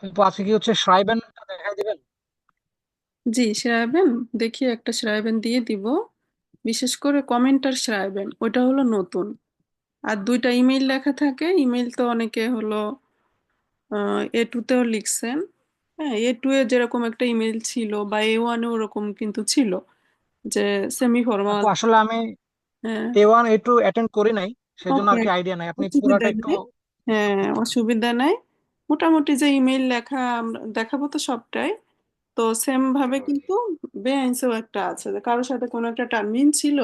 আপু আজকে কি হচ্ছে শ্রাইবেনটা দেখাই দিবেন? জি, শ্রাবণ। দেখি একটা শ্রাবণ দিয়ে দিব। বিশেষ করে কমেন্টার শ্রাবণ, ওইটা হলো নতুন। আর দুইটা ইমেইল লেখা থাকে। ইমেইল তো অনেকে হলো A2-তেও লিখছেন। হ্যাঁ, A2 এ যেরকম একটা ইমেইল ছিল বা A1 এ ওরকম কিন্তু ছিল, যে সেমি ফরমাল। আপু আসলে আমি হ্যাঁ। A1 A2 অ্যাটেন্ড করি নাই, সেজন্য ওকে, আর কি আইডিয়া নাই। আপনি পুরাটা অসুবিধা একটু। নেই। হ্যাঁ, অসুবিধা নাই। মোটামুটি যে ইমেইল লেখা আমরা দেখাবো তো সবটাই। তো সেম ভাবে কিন্তু বেআইনসেও একটা আছে, যে কারোর সাথে কোনো একটা টার্মিন ছিল,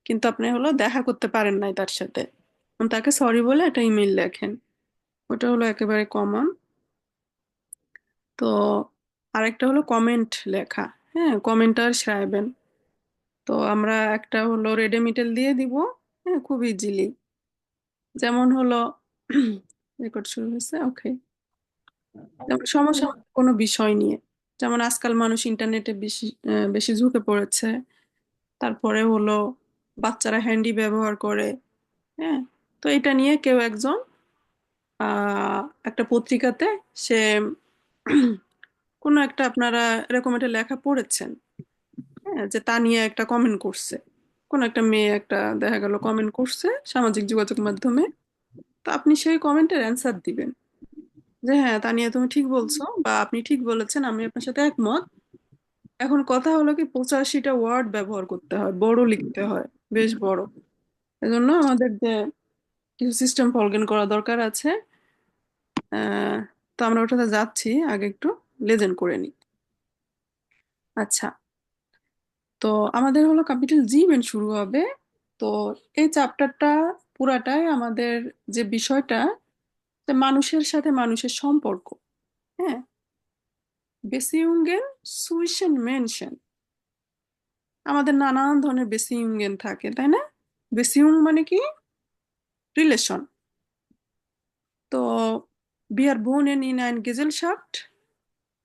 কিন্তু আপনি হলো দেখা করতে পারেন নাই তার সাথে, তাকে সরি বলে একটা ইমেল লেখেন। ওটা হলো একেবারে কমন। তো আরেকটা হলো কমেন্ট লেখা। হ্যাঁ, কমেন্টার সাহেবেন। তো আমরা একটা হলো রেডেমিটেল দিয়ে দিব। হ্যাঁ, খুব ইজিলি। যেমন হলো রেকর্ড শুরু হয়েছে, ওকে। যেমন সমসাময়িক কোনো বিষয় নিয়ে, যেমন আজকাল মানুষ ইন্টারনেটে বেশি বেশি ঝুঁকে পড়েছে। তারপরে হলো বাচ্চারা হ্যান্ডি ব্যবহার করে। হ্যাঁ। তো এটা নিয়ে কেউ একজন একটা পত্রিকাতে সে কোনো একটা, আপনারা এরকম একটা লেখা পড়েছেন, হ্যাঁ, যে তা নিয়ে একটা কমেন্ট করছে। কোন একটা মেয়ে একটা দেখা গেল কমেন্ট করছে সামাজিক যোগাযোগ মাধ্যমে। তো আপনি সেই কমেন্টের অ্যান্সার দিবেন, যে হ্যাঁ, তা নিয়ে তুমি ঠিক বলছো, বা আপনি ঠিক বলেছেন, আমি আপনার সাথে একমত। এখন কথা হলো কি, 85টা ওয়ার্ড ব্যবহার করতে হয়, বড় লিখতে হয়, বেশ বড়। এজন্য আমাদের যে কিছু সিস্টেম ফলগেন করা দরকার আছে। আহ তো আমরা ওটাতে যাচ্ছি, আগে একটু লেজেন্ড করে নিই। আচ্ছা। তো আমাদের হলো ক্যাপিটাল জি মেন শুরু হবে। তো এই চ্যাপ্টারটা পুরাটাই আমাদের যে বিষয়টা, যে মানুষের সাথে মানুষের সম্পর্ক। হ্যাঁ, বেসিউঙ্গেন, সুইশেন মেনশন। আমাদের নানান ধরনের বেসিউঙ্গেন থাকে, তাই না? বেসিউং মানে কি? রিলেশন। তো wir wohnen in ein Gesellschaft.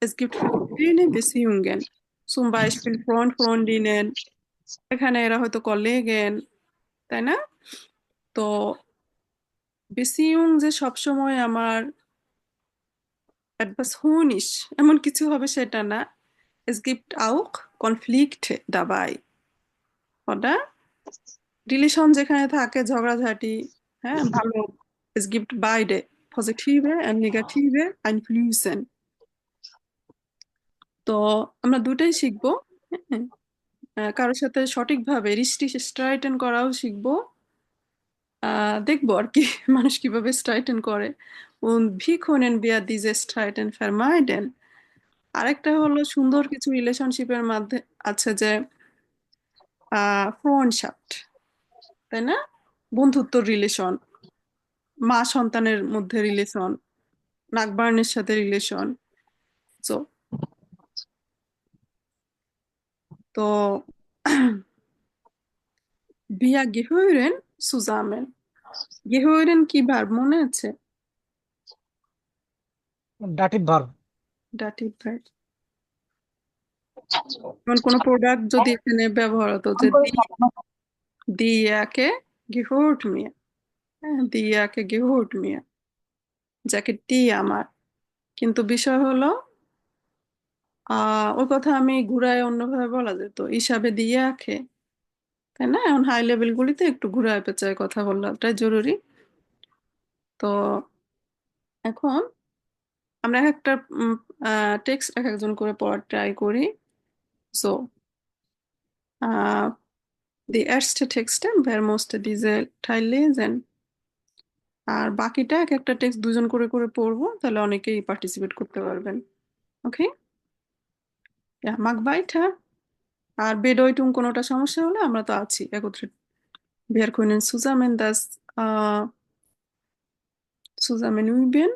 Es gibt verschiedene Beziehungen. Zum Beispiel Freund, Freundinnen, এখানে এরা হয়তো কলিগেন, তাই না? তো বেসিউং যে সবসময় আমার etwas হুনিশ এমন কিছু হবে সেটা না। Es gibt auch Konflikte dabei, oder? Relation যেখানে থাকে ঝগড়াঝাটি, হ্যাঁ, ভালো। Es gibt beide positive and negative Einflüsse. তো আমরা দুটাই শিখবো। হ্যাঁ, কারোর সাথে সঠিকভাবে রিস্টি স্ট্রাইটেন করাও শিখবো। দেখবো আর কি মানুষ কিভাবে স্ট্রাইটেন করে। Und wie können wir diese Streiten vermeiden? আরেকটা হলো সুন্দর কিছু রিলেশনশিপের মধ্যে আছে, যে ফ্রেন্ডশিপ, তাই না? বন্ধুত্ব রিলেশন, মা সন্তানের মধ্যে রিলেশন, নাকবার্নের সাথে রিলেশন। তো তো wir gehören zusammen. gehören কি ভার্ব মনে আছে? Dative verb. Dative verb. যেমন কোন প্রোডাক্ট যদি এখানে ব্যবহার হতো, যে দিয়াকে gehört mir, হ্যাঁ, দিয়াকে gehört mir, জ্যাকেটটি আমার। কিন্তু বিষয় হলো, ওই কথা আমি ঘুরায় অন্যভাবে বলা যেত, হিসাবে দিয়ে আঁকে। তাই না? এখন হাই লেভেল গুলিতে একটু ঘুরায় পেঁচায় কথা বলাটাই জরুরি। তো এখন আমরা এক একটা টেক্সট এক একজন করে পড়ার ট্রাই করি। সো দি erste Texte, wer musste diese Teil lesen? আর বাকিটা এক একটা টেক্সট দুজন করে করে পড়বো, তাহলে অনেকেই পার্টিসিপেট করতে পারবেন। ওকে, মাক বাইঠা। আর বেডওয়টুম কোনোটা সমস্যা হলে আমরা তো আছি একত্রে। Wir können zusammen das zusammen üben.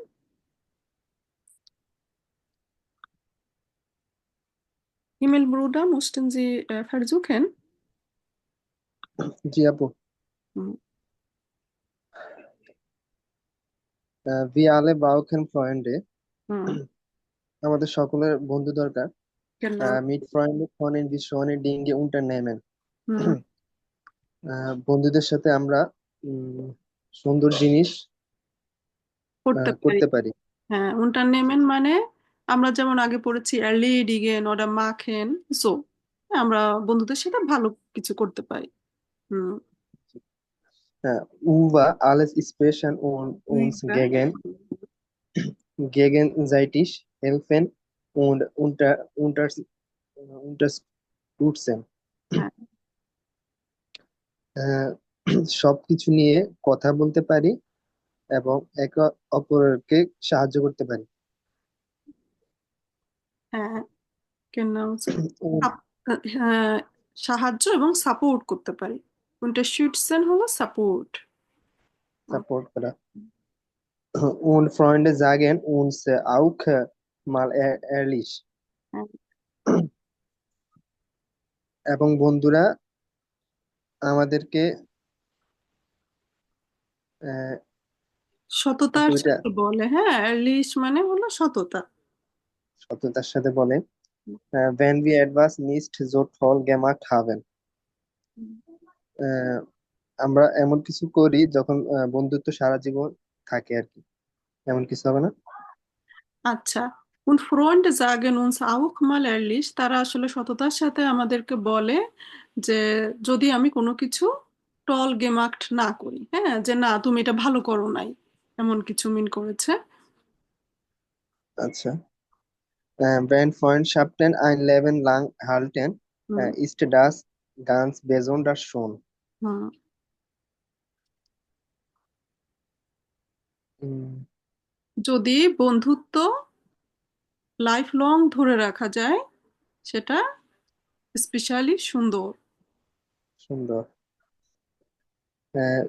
Himmelbruder mussten Sie versuchen. জি আপু। হুম। Wir alle brauchen Freunde. হুম, আমাদের সকলের বন্ধু দরকার। genau. Mit Freunden können wir schöne Dinge unternehmen. হুম, বন্ধুদের সাথে আমরা উম, সুন্দর জিনিস করতে পারি। করতে পারি। হ্যাঁ, unternehmen মানে আমরা যেমন আগে পড়েছি erledigen oder machen, সো আমরা বন্ধুদের সাথে ভালো কিছু করতে পারি। হুম। Über alles Sprechen und uns Über, gegenseitig helfen und unterstützen. হ্যাঁ। আহ, সবকিছু নিয়ে কথা বলতে পারি এবং একে অপরকে সাহায্য করতে পারি। হ্যাঁ, genau so. Und হ্যাঁ, সাহায্য এবং সাপোর্ট করতে পারি। unterstützen হলো সাপোর্ট। Support করা। Und Freunde sagen uns auch mal ehrlich. এবং বন্ধুরা আমাদেরকে আহ, সততার আপু এটা সাথে বলে, হ্যাঁ, ehrlich মানে হলো সততা। সততার সাথে বলে, wenn wir etwas nicht so toll gemacht haben. আহ, আমরা এমন কিছু করি যখন বন্ধুত্ব সারা জীবন থাকে আর কি, এমন কিছু হবে না। আচ্ছা, und Freunde sagen uns auch mal ehrlich, তারা আসলে সততার সাথে আমাদেরকে বলে যে যদি আমি কোনো কিছু টল গেমাক্ট না করি, হ্যাঁ, যে না তুমি এটা ভালো করো নাই, এমন কিছু মিন করেছে। আচ্ছা, wenn Freundschaften ein Leben lang halten, হুম। ist das ganz besonders schon. হুম। উম, যদি বন্ধুত্ব লাইফ লং ধরে রাখা যায় সেটা স্পেশালি সুন্দর। সুন্দর। Äh,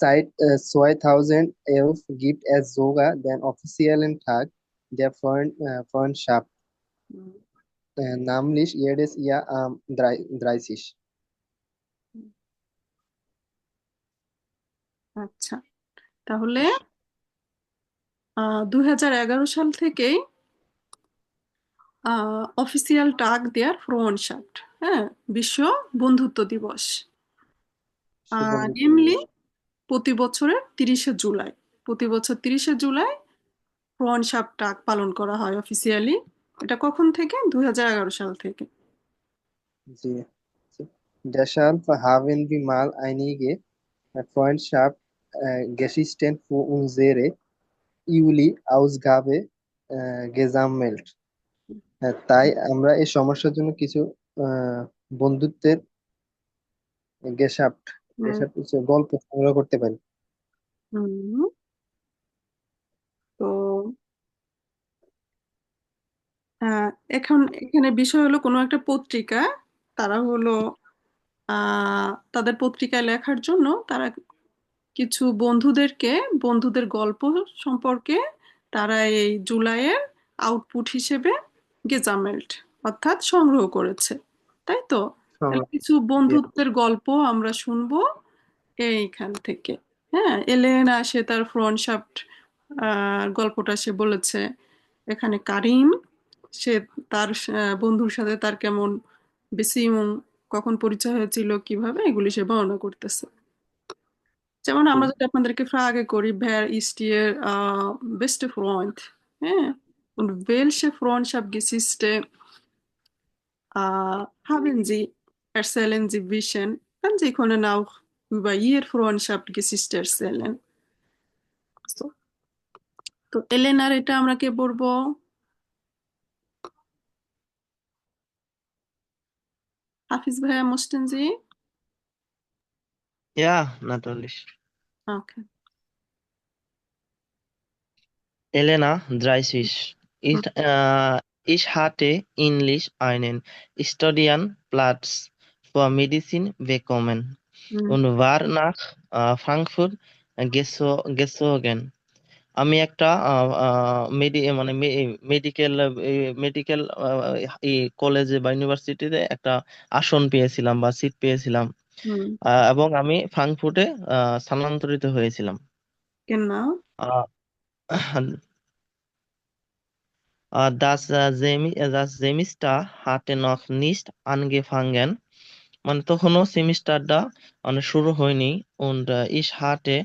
Seit 2011 gibt es sogar den offiziellen Tag der Freundschaft, hmm. nämlich jedes Jahr am 30. আচ্ছা, তাহলে 2011 সাল থেকেই অফিসিয়াল টাগ দেয়ার ফ্রোনশাফট, হ্যাঁ, বিশ্ব বন্ধুত্ব দিবস। বিশ্ব বন্ধুত্ব নেমলি দিবস। প্রতি বছর 30শে জুলাই ফ্রোনশাফট টাগ পালন করা হয় অফিসিয়ালি। এটা কখন থেকে? 2011 সাল থেকে। জি, জি। Deshalb haben wir mal einige Freundschaftsgeschichten für unsere Juli-Ausgabe gesammelt. তাই আমরা এই সমস্যার জন্য কিছু আহ, বন্ধুত্বের গেসাপ্ট হুম। গেসাপ্ট হচ্ছে গল্প সংগ্রহ করতে পারি। হুম। তো আহ, এখন এখানে বিষয় হলো কোনো একটা পত্রিকা, তারা হলো তাদের পত্রিকায় লেখার জন্য তারা কিছু বন্ধুদের গল্প সম্পর্কে তারা এই জুলাইয়ের আউটপুট হিসেবে গেজামেল্ট অর্থাৎ সংগ্রহ করেছে, তাই তো? তাহলে কিছু জি, বন্ধুত্বের গল্প আমরা শুনবো এইখান থেকে। হ্যাঁ, এলেনা সে তার ফ্রেন্ডশিপ গল্পটা সে বলেছে। এখানে কারিম, সে তার বন্ধুর সাথে তার কেমন বেসিউম, কখন পরিচয় হয়েছিল, কিভাবে, এগুলি সে বর্ণনা করতেছে। যেমন জি, আমরা যদি আপনাদেরকে ফ্রাগে করি, wer ist ihr beste Freund? হ্যাঁ, und welche Freundschaftsgeschichte haben Sie? Erzählen Sie bisschen. Dann Sie können auch über Ihr Freundschaftsgeschichte erzählen. So, তো এলেনার এটা আমরা কে পড়বো? হাফিজ ভাইয়া, mussten Sie? Ja, natürlich. Okay. Elena Dreißig. হুম। Ich hatte endlich einen Studienplatz für Medizin bekommen হুম। und war nach Frankfurt gezogen. আমি একটা মানে medical কলেজে বা ইউনিভার্সিটিতে একটা আসন পেয়েছিলাম বা সিট পেয়েছিলাম, হুম। এবং আমি ফ্রাঙ্কফুর্টে স্থানান্তরিত হয়েছিলাম। Genau. আহ, Das Semester hatte noch nicht angefangen. মানে তখনও সেমিস্টারটা মানে শুরু হয়নি। Und ich hatte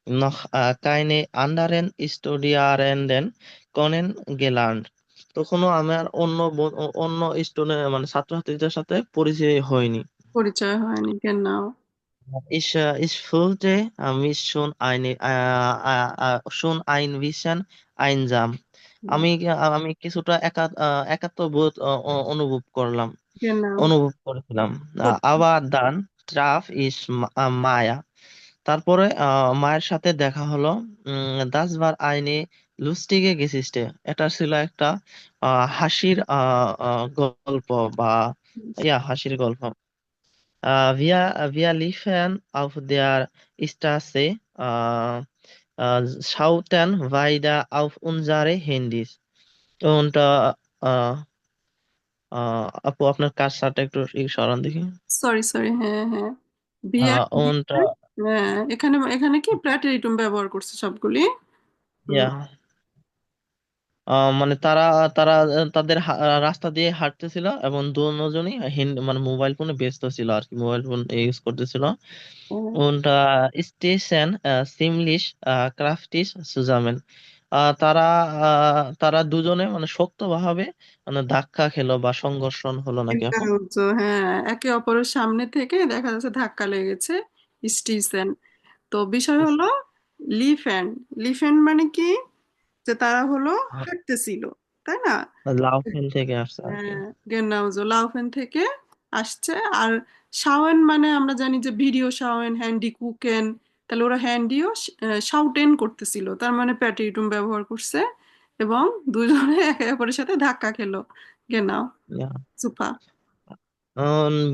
noch keine anderen Studierenden kennen gelernt। তখনও আমার অন্য স্টুডেন্ট মানে ছাত্রছাত্রীদের সাথে পরিচয় হয়নি। পরিচয় হয়নি, genau. Ich fühlte mich schon ein bisschen einsam। হুম, আমি কিছুটা একাত্ম বোধ অনুভব করলাম, genau. অনুভব করেছিলাম। সত্যি। আবার দান ট্রাফ ইস মায়া। তারপরে মায়ের সাথে দেখা হলো। দাস বার আইনে লুস্টিগে গেসিস্টে, এটা ছিল একটা হাসির গল্প বা হাসির গল্প। Wir liefen auf der Straße, schauten weiter auf unsere Handys und আপু আপনার কাজটা একটু সরান দেখি। সরি সরি, হ্যাঁ হ্যাঁ। বিয়ার Und হ্যাঁ, এখানে এখানে কি প্ল্যাটেরিটম ব্যবহার করছে সবগুলি। হুম, ja, মানে তারা তারা তাদের রাস্তা দিয়ে হাঁটতেছিল এবং দুজনই মানে মোবাইল ফোনে ব্যস্ত ছিল আর কি, মোবাইল ফোন ইউজ করতেছিল। হ্যাঁ, Und Station ziemlich kraftig zusammen। তারা দুজনে মানে শক্তভাবে মানে ধাক্কা খেলো বা সংঘর্ষণ হলো নাকি আপু? এনকাউন্ট, হ্যাঁ, একে অপরের সামনে থেকে দেখা যাচ্ছে ধাক্কা লেগেছে। স্টিসেন। তো বিষয় হলো লিফ্যান্ড। লিফ্যান্ড মানে কি, যে তারা হলো হাঁটতেছিল, তাই না? লাউফেন থেকে আসছে আর কি। হ্যাঁ, গেন্নাউজো লাউফেন থেকে আসছে। আর শাওয়েন মানে আমরা জানি যে ভিডিও শাওয়েন, হ্যান্ডি কুকেন। তাহলে ওরা হ্যান্ডিও শাউটেন করতেছিল, তার মানে প্যাটিটুম ব্যবহার করছে এবং দুজনে একে অপরের সাথে ধাক্কা খেলো। গেনাও, Ja. সুপা।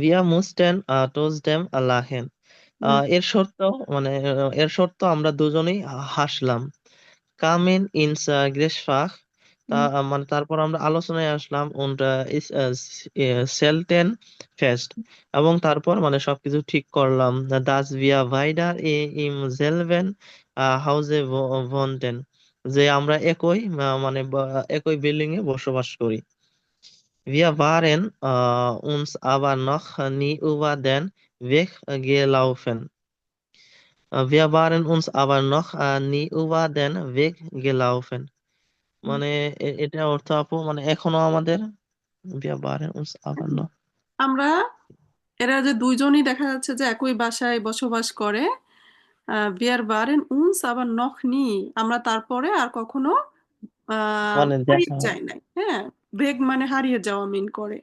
Wir mussten trotzdem lachen। হুম, এর শর্ত মানে এর শর্ত আমরা দুজনেই হাসলাম। কামিন ইনস গ্রেসফাক, তা হুম, মানে তারপর আমরা আলোচনায় আসলাম। und সেলটেন ফেস্ট, এবং তারপর মানে সবকিছু ঠিক করলাম। দাস ভিয়া ভাইডার ইম জেলভেন হাউজে ভনতেন, যে আমরা মানে একই বিল্ডিং এ বসবাস করি। Wir waren uns aber noch nie über den Weg gelaufen। Wir waren uns aber noch nie über den Weg gelaufen। হুম। মানে এটা অর্থ আপু মানে এখনো আমাদের wir waren uns aber noch। আমরা, এরা যে দুইজনই দেখা যাচ্ছে যে একই বাসায় বসবাস করে। বিয়ার বারেন উনস আবার নখ নি, আমরা তারপরে আর কখনো মানে হারিয়ে দেখা। যায় নাই। হ্যাঁ, ব্রেক মানে হারিয়ে যাওয়া মিন করে।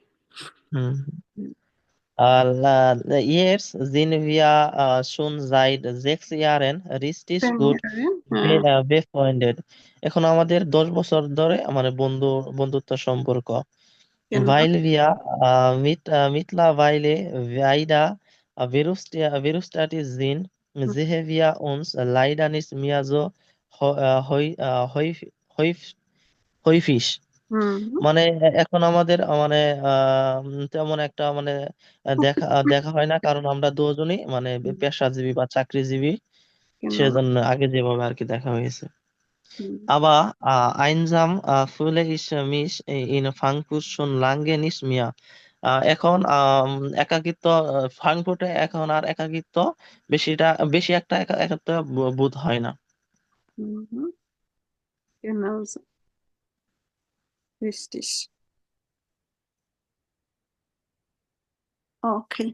হুম। হুম, Jetzt sind wir schon seit 6 Jahren richtig same gut here, হ্যাঁ, befreundet। এখন আমাদের 10 বছর ধরে মানে বন্ধুত্ব সম্পর্ক। কেন। Weil wir mittlerweile weiter berufstätig sind, হুম, sehen wir uns leider nicht mehr so häufig। häufig। হুম, মানে এখন আমাদের মানে তেমন একটা মানে দেখা হয় না, কারণ আমরা দুজনই মানে হুম, পেশাজীবী বা চাকরিজীবী, কেন। সেজন্য আগে যেভাবে আর কি দেখা হয়েছে। হুম, Aber einsam fühle ich mich in Frankfurt schon lange nicht mehr। এখন একাকিত্ব ফ্রাঙ্কফুর্টে এখন আর একাকিত্ব বেশি একটা একাকিত্ব বোধ হয় না। হুম, হুম, genau so, richtig. Okay.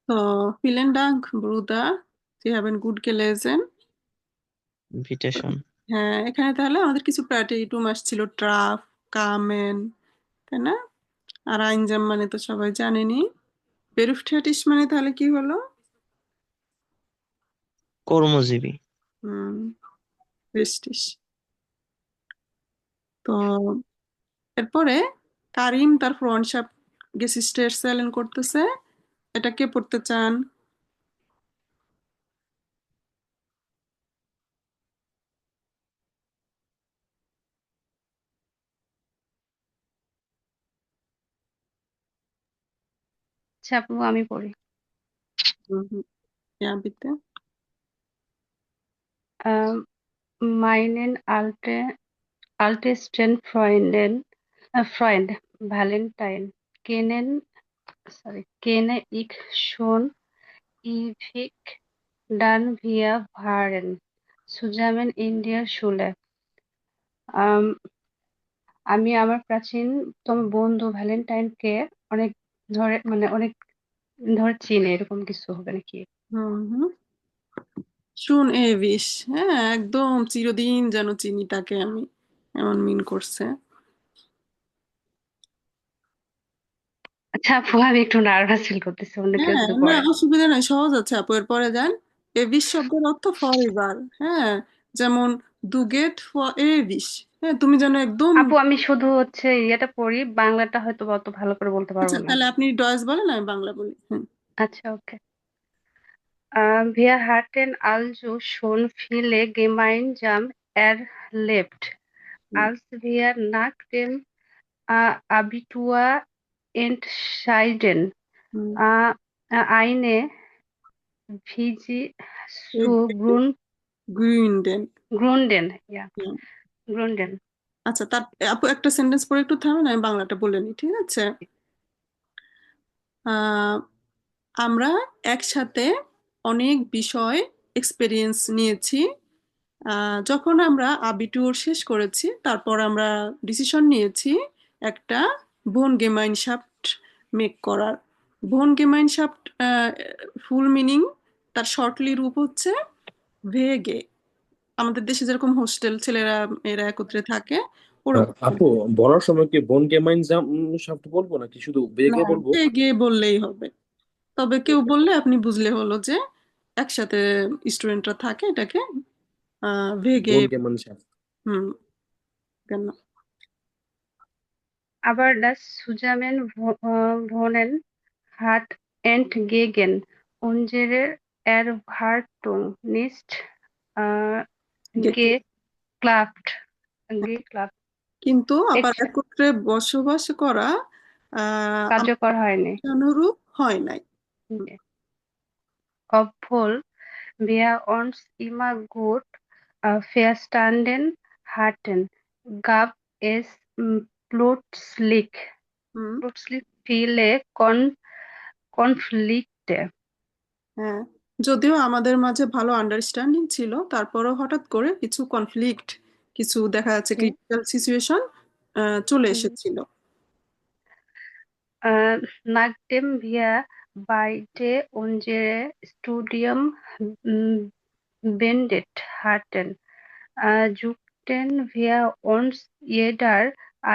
So, vielen Dank, Bruder. Sie haben gut gelesen. Invitation. হ্যাঁ, এখানে তাহলে আমাদের কিছু প্যাটেইটুম আসছিল, ট্রাফ, কামেন, তাই না? আর আইনজাম মানে তো সবাই জানেনি। বেরুফঠেটিস মানে তাহলে কি হলো? কর্মজীবী। হুম, রেস্টিস। তো এরপরে কারিম তার ফ্রন্টশাপ গেসিস্টের সেলেন করতেছে। এটা কে পড়তে চান? আচ্ছা আপু, আমি পড়ি। হুম, হুম, ইয়া বিতে। Meinen ältesten Freund Valentine kennen sorry, kenne ich schon ewig dann wir waren zusammen in der Schule. আম, আমি আমার প্রাচীনতম বন্ধু ভ্যালেন্টাইনকে অনেক অনেক ধরে চিনি, এরকম কিছু হবে নাকি? হুম হুম শুন এভিস, হ্যাঁ একদম চিরদিন যেন চিনি তাকে আমি, এমন মিন করছে। আচ্ছা আপু, আমি একটু নার্ভাস ফিল করতেছি, অন্য কেউ হ্যাঁ যদি না, পড়ে। অসুবিধা নাই, সহজ আছে আপু, এর পরে যান। এভিস শব্দের অর্থ ফরএভার, হ্যাঁ, যেমন দু গেট ফর এভিস, হ্যাঁ তুমি যেন একদম। আপু আমি শুধু ইয়েটা পড়ি, বাংলাটা হয়তো বা অত ভালো করে বলতে আচ্ছা পারবো না। তাহলে আপনি ডয়েস বলেন, আমি বাংলা বলি, হ্যাঁ। আচ্ছা, ওকে। Wir hatten also schon viele gemeinsam erlebt, হুম, als wir nach dem Abitur entschieden, হুম, äh, eine Fiji zu গ্রিনডেন। gründen. Ja, gründen. আচ্ছা তার আপু একটা সেন্টেন্স পরে একটু থামেন, আমি বাংলাটা বলে নিই, ঠিক আছে? আহ আমরা একসাথে অনেক বিষয় এক্সপেরিয়েন্স নিয়েছি। যখন আমরা আবিটুর শেষ করেছি, তারপর আমরা ডিসিশন নিয়েছি একটা বোন গেমাইনশাফট মেক করার। বোন গেমাইনশাফট ফুল মিনিং, তার শর্টলি রূপ হচ্ছে ভেগে। আমাদের দেশে যেরকম হোস্টেল ছেলেরা এরা একত্রে থাকে, ওরকম। আপু, বলার সময় কি বোনকে মাইন শব্দ বলবো নাকি শুধু না, বেগে বলবো? ভেগে বললেই হবে, তবে কেউ বললে আপনি বুঝলে হলো যে একসাথে স্টুডেন্টরা থাকে, এটাকে ভেগে। বোনকে মাইন শাফট। হুম, কেন? Aber das Zusammenwohnen hat entgegen unserer Erwartung nicht äh, গেটে। geklappt. geklappt. কিন্তু আবার Ex- একত্রে বসবাস করা কার্যকর হয়নি। অনুরূপ হয় নাই। Obwohl wir uns immer gut verstanden hatten, gab es plötzlich হুম, viele Konflikte. হ্যাঁ, যদিও আমাদের মাঝে ভালো আন্ডারস্ট্যান্ডিং ছিল, তারপরও হঠাৎ করে কিছু কনফ্লিক্ট, কিছু দেখা যাচ্ছে হুম, ক্রিটিক্যাল সিচুয়েশন চলে হুম। এসেছিল। Nachdem wir beide unsere Studium beendet hatten, suchten wir uns jeder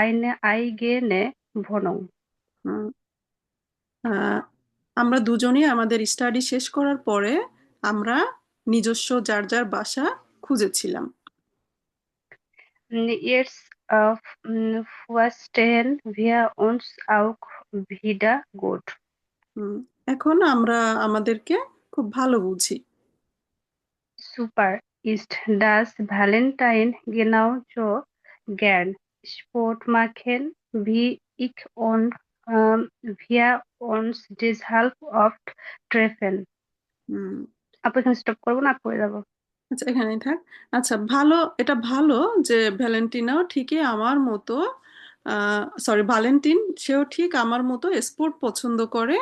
eine eigene Wohnung. হুম, আহ, আমরা দুজনেই আমাদের স্টাডি শেষ করার পরে আমরা নিজস্ব যার যার বাসা খুঁজেছিলাম। Jetzt verstehen wir uns auch wieder gut. হুম, এখন আমরা আমাদেরকে খুব ভালো বুঝি। Super. Ist das Valentine genauso gern Sport machen wie ich und wir uns deshalb oft treffen? হুম, আপু এখানে স্টপ করবো না, পড়ে যাবো? আচ্ছা এখানেই থাক। আচ্ছা ভালো, এটা ভালো যে ভ্যালেন্টিনাও ঠিকই আমার মতো, সরি ভ্যালেন্টিন সেও ঠিক আমার মতো স্পোর্ট পছন্দ করে,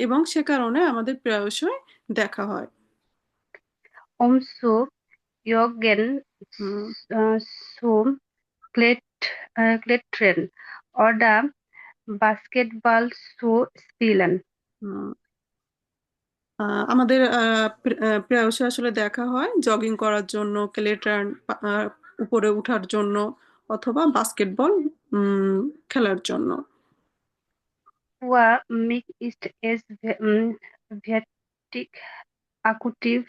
এবং সে কারণে আমাদের প্রায়শই দেখা হয়। Umso Jürgen হুম, zum Klettern oder Basketball zu spielen. হুম। আমাদের প্রায়শই আসলে দেখা হয় জগিং করার জন্য, ক্লেটার উপরে উঠার জন্য, অথবা বাস্কেটবল খেলার জন্য। Für mich ist es wichtig, aktiv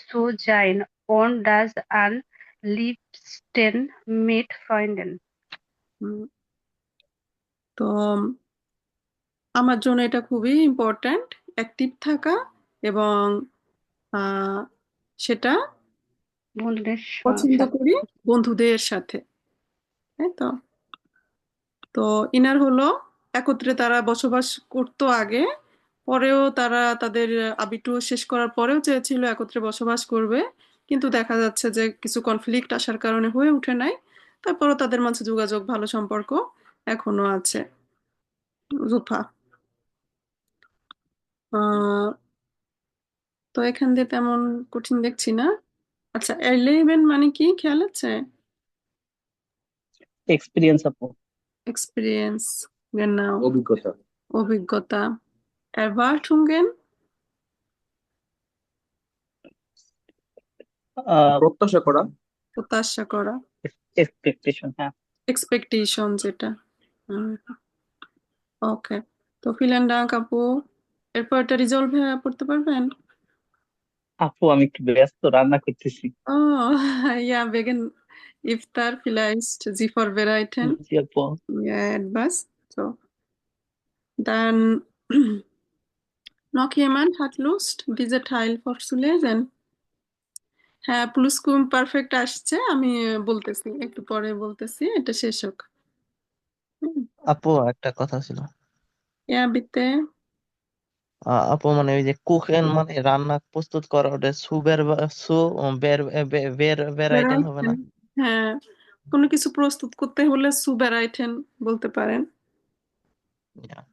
zu sein und das am liebsten mit Freunden. হুম, তো আমার জন্য এটা খুবই ইম্পর্ট্যান্ট, অ্যাক্টিভ থাকা, এবং আহ, সেটা বন্ধুদের পছন্দ সাথে। করি বন্ধুদের সাথে, তাই তো? তো ইনার হলো একত্রে তারা বসবাস করতো আগে, পরেও তারা তাদের আবিটু শেষ করার পরেও চেয়েছিল একত্রে বসবাস করবে, কিন্তু দেখা যাচ্ছে যে কিছু কনফ্লিক্ট আসার কারণে হয়ে ওঠে নাই। তারপরও তাদের মাঝে যোগাযোগ, ভালো সম্পর্ক এখনো আছে। জুফা। আহ তো এখান দিয়ে তেমন কঠিন দেখছি না। আচ্ছা, 11 মানে কি খেয়াল আছে? এক্সপিরিয়েন্স আপু। এক্সপিরিয়েন্স, genau, অভিজ্ঞতা, অভিজ্ঞতা। Erwartungen, প্রত্যাশা করা। প্রত্যাশা করা। এক্সপেকটেশন, হ্যাঁ। এক্সপেকটেশন যেটা। ওকে, তো vielen Dank আপু। এরপর এটা রিজলভ পড়তে পারবেন? আপু আমি একটু ব্যস্ত, রান্না করতেছি। ও ja, wegen Iftar vielleicht Sie vorbereiten. জি আপু। Ja, etwas. So, dann noch jemand hat Lust, diese Teil vorzulesen? হ্যাঁ, প্লুসকুম পারফেক্ট আসছে, আমি বলতেছি, একটু পরে বলতেছি, এটা শেষ হোক। আপু একটা কথা ছিল। ইয়া বিতে আপু মানে ওই যে কুকেন মানে রান্না প্রস্তুত করা, ওটা সুবের সু বের বের বেরাইটেন হবে বেরাইটেন, না? হ্যাঁ, কোনো কিছু প্রস্তুত করতে হলে সু বেরাইটেন বলতে পারেন। Yeah.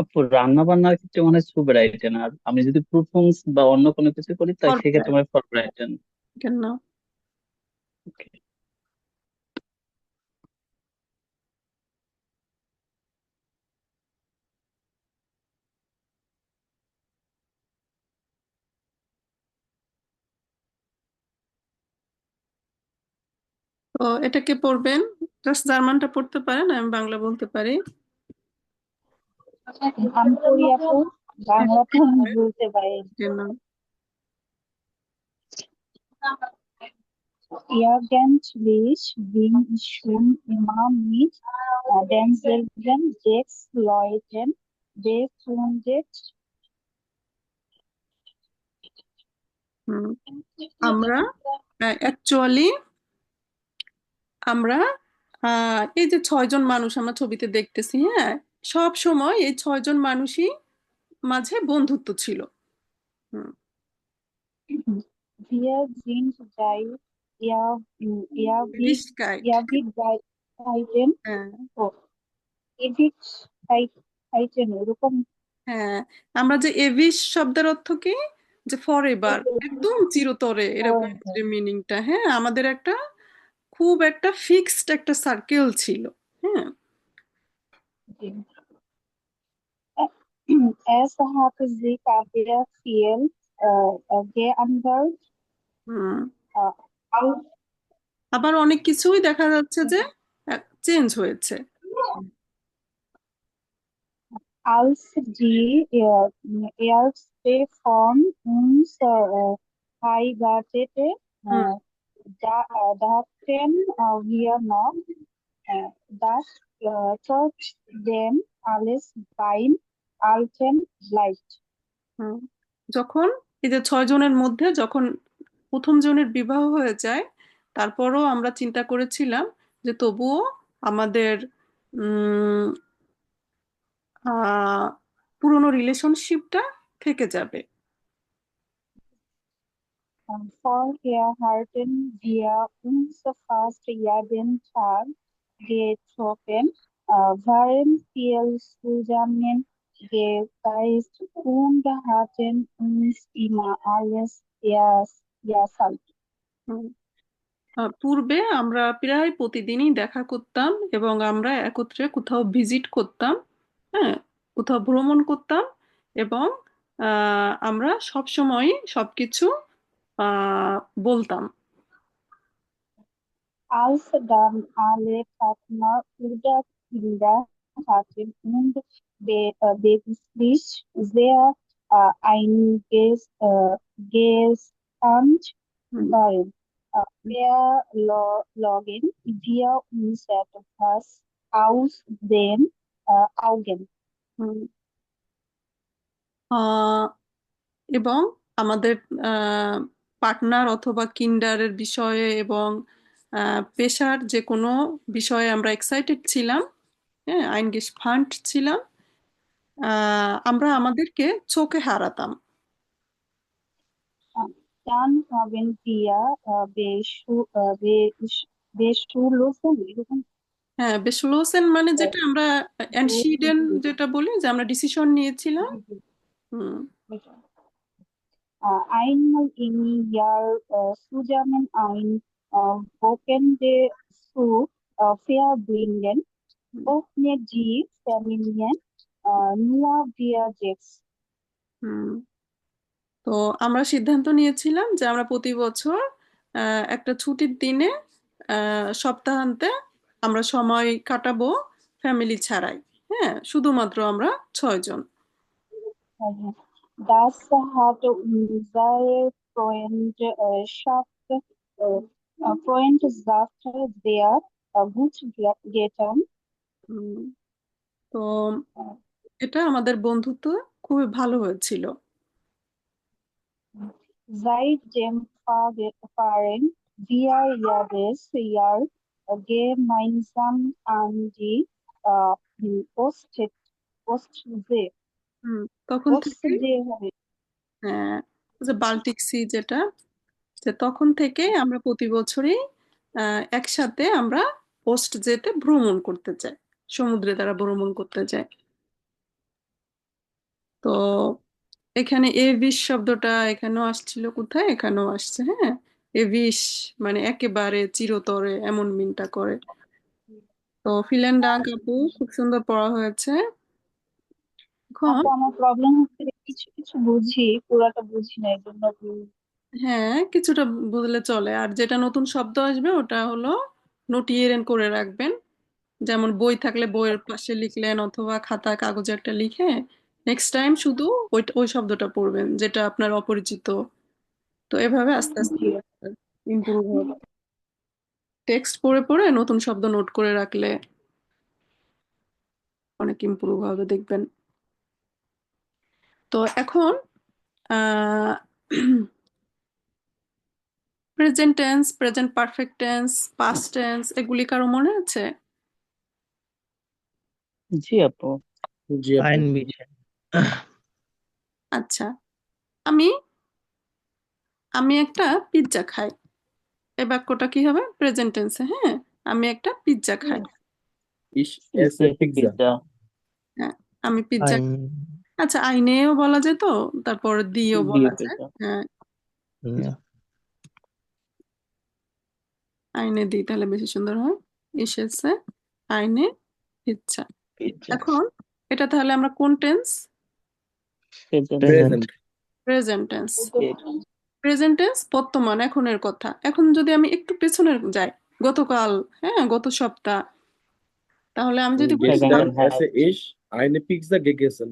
আপু রান্না বান্নার ক্ষেত্রে মনে হয় সুপারআইটেন, আর আমি যদি প্রুফংস বা অন্য কোনো কিছু করি তাই সেক্ষেত্রে মনে হয় ফরব্রাইটেন। Genau. তো এটা কে পড়বেন? জাস্ট জার্মানটা পড়তে পারেন, আমি বাংলা বলতে পারি। আমি করি আপু, বাংলাটা আমি বলতে পারি। Genau. Irgendwie bin ich schon immer mit denselben 6 Leuten befreundet. আমরা অ্যাকচুয়ালি আমরা এই যে 6 জন মানুষ আমরা ছবিতে দেখতেছি, হ্যাঁ, সব সময় এই 6 জন মানুষই মাঝে বন্ধুত্ব ছিল। Wir sind bei Ewigkeit. Ewigkeiten. হ্যাঁ, Oh, Ewigkeiten এরকম। হ্যাঁ, আমরা যে এভিস শব্দের অর্থ কি, যে ফর এভার, একদম চিরতরে, এরকম যে মিনিংটা। হ্যাঁ, আমাদের একটা খুব একটা ফিক্সড একটা সার্কেল ছিল। হ্যাঁ, Es hat sich aber viel geändert. Als আবার অনেক কিছুই দেখা যাচ্ছে যে চেঞ্জ হয়েছে। als die Ärzte von uns heiratete, dachten wir noch, dass trotzdem alles beim Alten bleibt. যখন এই যে 6 জনের মধ্যে যখন প্রথম জনের বিবাহ হয়ে যায়, তারপরও আমরা চিন্তা করেছিলাম যে তবুও আমাদের পুরনো রিলেশনশিপটা থেকে যাবে। Vorher hatten wir uns fast jeden Tag getroffen, waren viel zusammen gereist und hatten uns immer alles erzählt. পূর্বে আমরা প্রায় প্রতিদিনই দেখা করতাম এবং আমরা একত্রে কোথাও ভিজিট করতাম, হ্যাঁ, কোথাও ভ্রমণ করতাম, এবং আমরা সব সময় সবকিছু বলতাম। Als dann alle Partner oder Kinder hatten und betrieblich sehr eingespannt waren, verloren wir uns etwas aus den Augen. এবং আমাদের পার্টনার অথবা কিন্ডারের বিষয়ে এবং পেশার যে কোনো বিষয়ে আমরা এক্সাইটেড ছিলাম, হ্যাঁ, আইনগেসপান্ট ছিলাম, আমরা আমাদেরকে চোখে হারাতাম। Dann haben wir beschlossen, হ্যাঁ, beschlossen মানে যেটা আমরা entschieden যেটা বলি, যে আমরা ডিসিশন নিয়েছিলাম। হুম Einmal im Jahr zusammen ein Wochenende zu verbringen, হুম, ohne die Familien nur wir sechs. হুম। তো আমরা সিদ্ধান্ত নিয়েছিলাম যে আমরা প্রতি বছর একটা ছুটির দিনে সপ্তাহান্তে আমরা সময় কাটাবো ফ্যামিলি ছাড়াই। হ্যাঁ, শুধুমাত্র আমরা 6 জন। Das hat unsere Freundschaft sehr gut getan. হুম, তো এটা আমাদের বন্ধুত্ব খুবই ভালো হয়েছিল। Seitdem fahren wir jedes Jahr gemeinsam an die Ostsee. হুম, তখন থেকে Ostsee হবে। হ্যাঁ, যে বাল্টিক সি যেটা, যে তখন থেকে আমরা প্রতি বছরই একসাথে আমরা পোস্ট যেতে ভ্রমণ করতে চাই, সমুদ্রে তারা ভ্রমণ করতে চায়। তো এখানে এভিস শব্দটা এখানেও আসছিল, কোথায় এখানেও আসছে। হ্যাঁ, এভিস মানে একেবারে চিরতরে এমন মিনটা করে। তো ফিলেন ডাক আপু, খুব সুন্দর পড়া হয়েছে। এখন আপু আমার প্রবলেম হচ্ছে যে কিছু কিছু বুঝি, পুরাটা বুঝি না, এই জন্য হ্যাঁ, কিছুটা বুঝলে চলে। আর যেটা নতুন শব্দ আসবে ওটা হলো নোটিয়েরেন করে রাখবেন। যেমন বই থাকলে বইয়ের পাশে লিখলেন, অথবা খাতা কাগজে একটা লিখে নেক্সট টাইম শুধু ওই শব্দটা পড়বেন যেটা আপনার অপরিচিত। তো এভাবে আস্তে আস্তে ইমপ্রুভ হবে। টেক্সট পড়ে পড়ে নতুন শব্দ নোট করে রাখলে অনেক ইমপ্রুভ হবে দেখবেন। তো এখন present tense, present perfect tense, past tense এগুলি কারো মনে আছে? জি আপু। জি আপু। আইন বিষয়। আচ্ছা, আমি আমি একটা পিৎজা খাই। এই বাক্যটা কি হবে প্রেজেন্ট টেন্সে? হ্যাঁ, আমি একটা পিৎজা খাই। Ich esse Pizza. পিৎজা। হ্যাঁ, আমি পিৎজা। আইন। আচ্ছা, আইনেও বলা যেত, তারপর দিয়েও দিয়ে বলা যায়। পিৎজা। হ্যাঁ, হুম, আইনে দিই তাহলে বেশি সুন্দর হয়। এসেছে আইনে পিৎজা। পিৎজা। এখন এটা তাহলে আমরা কোন tense? Present. Present. Present. Present tense. Present tense বর্তমান, এখনের কথা। এখন যদি আমি একটু পেছনে যাই, গতকাল, হ্যাঁ, গত সপ্তাহ, তাহলে আমি যদি বলি Gestern হ্যাঁ। esse ich eine Pizza gegessen.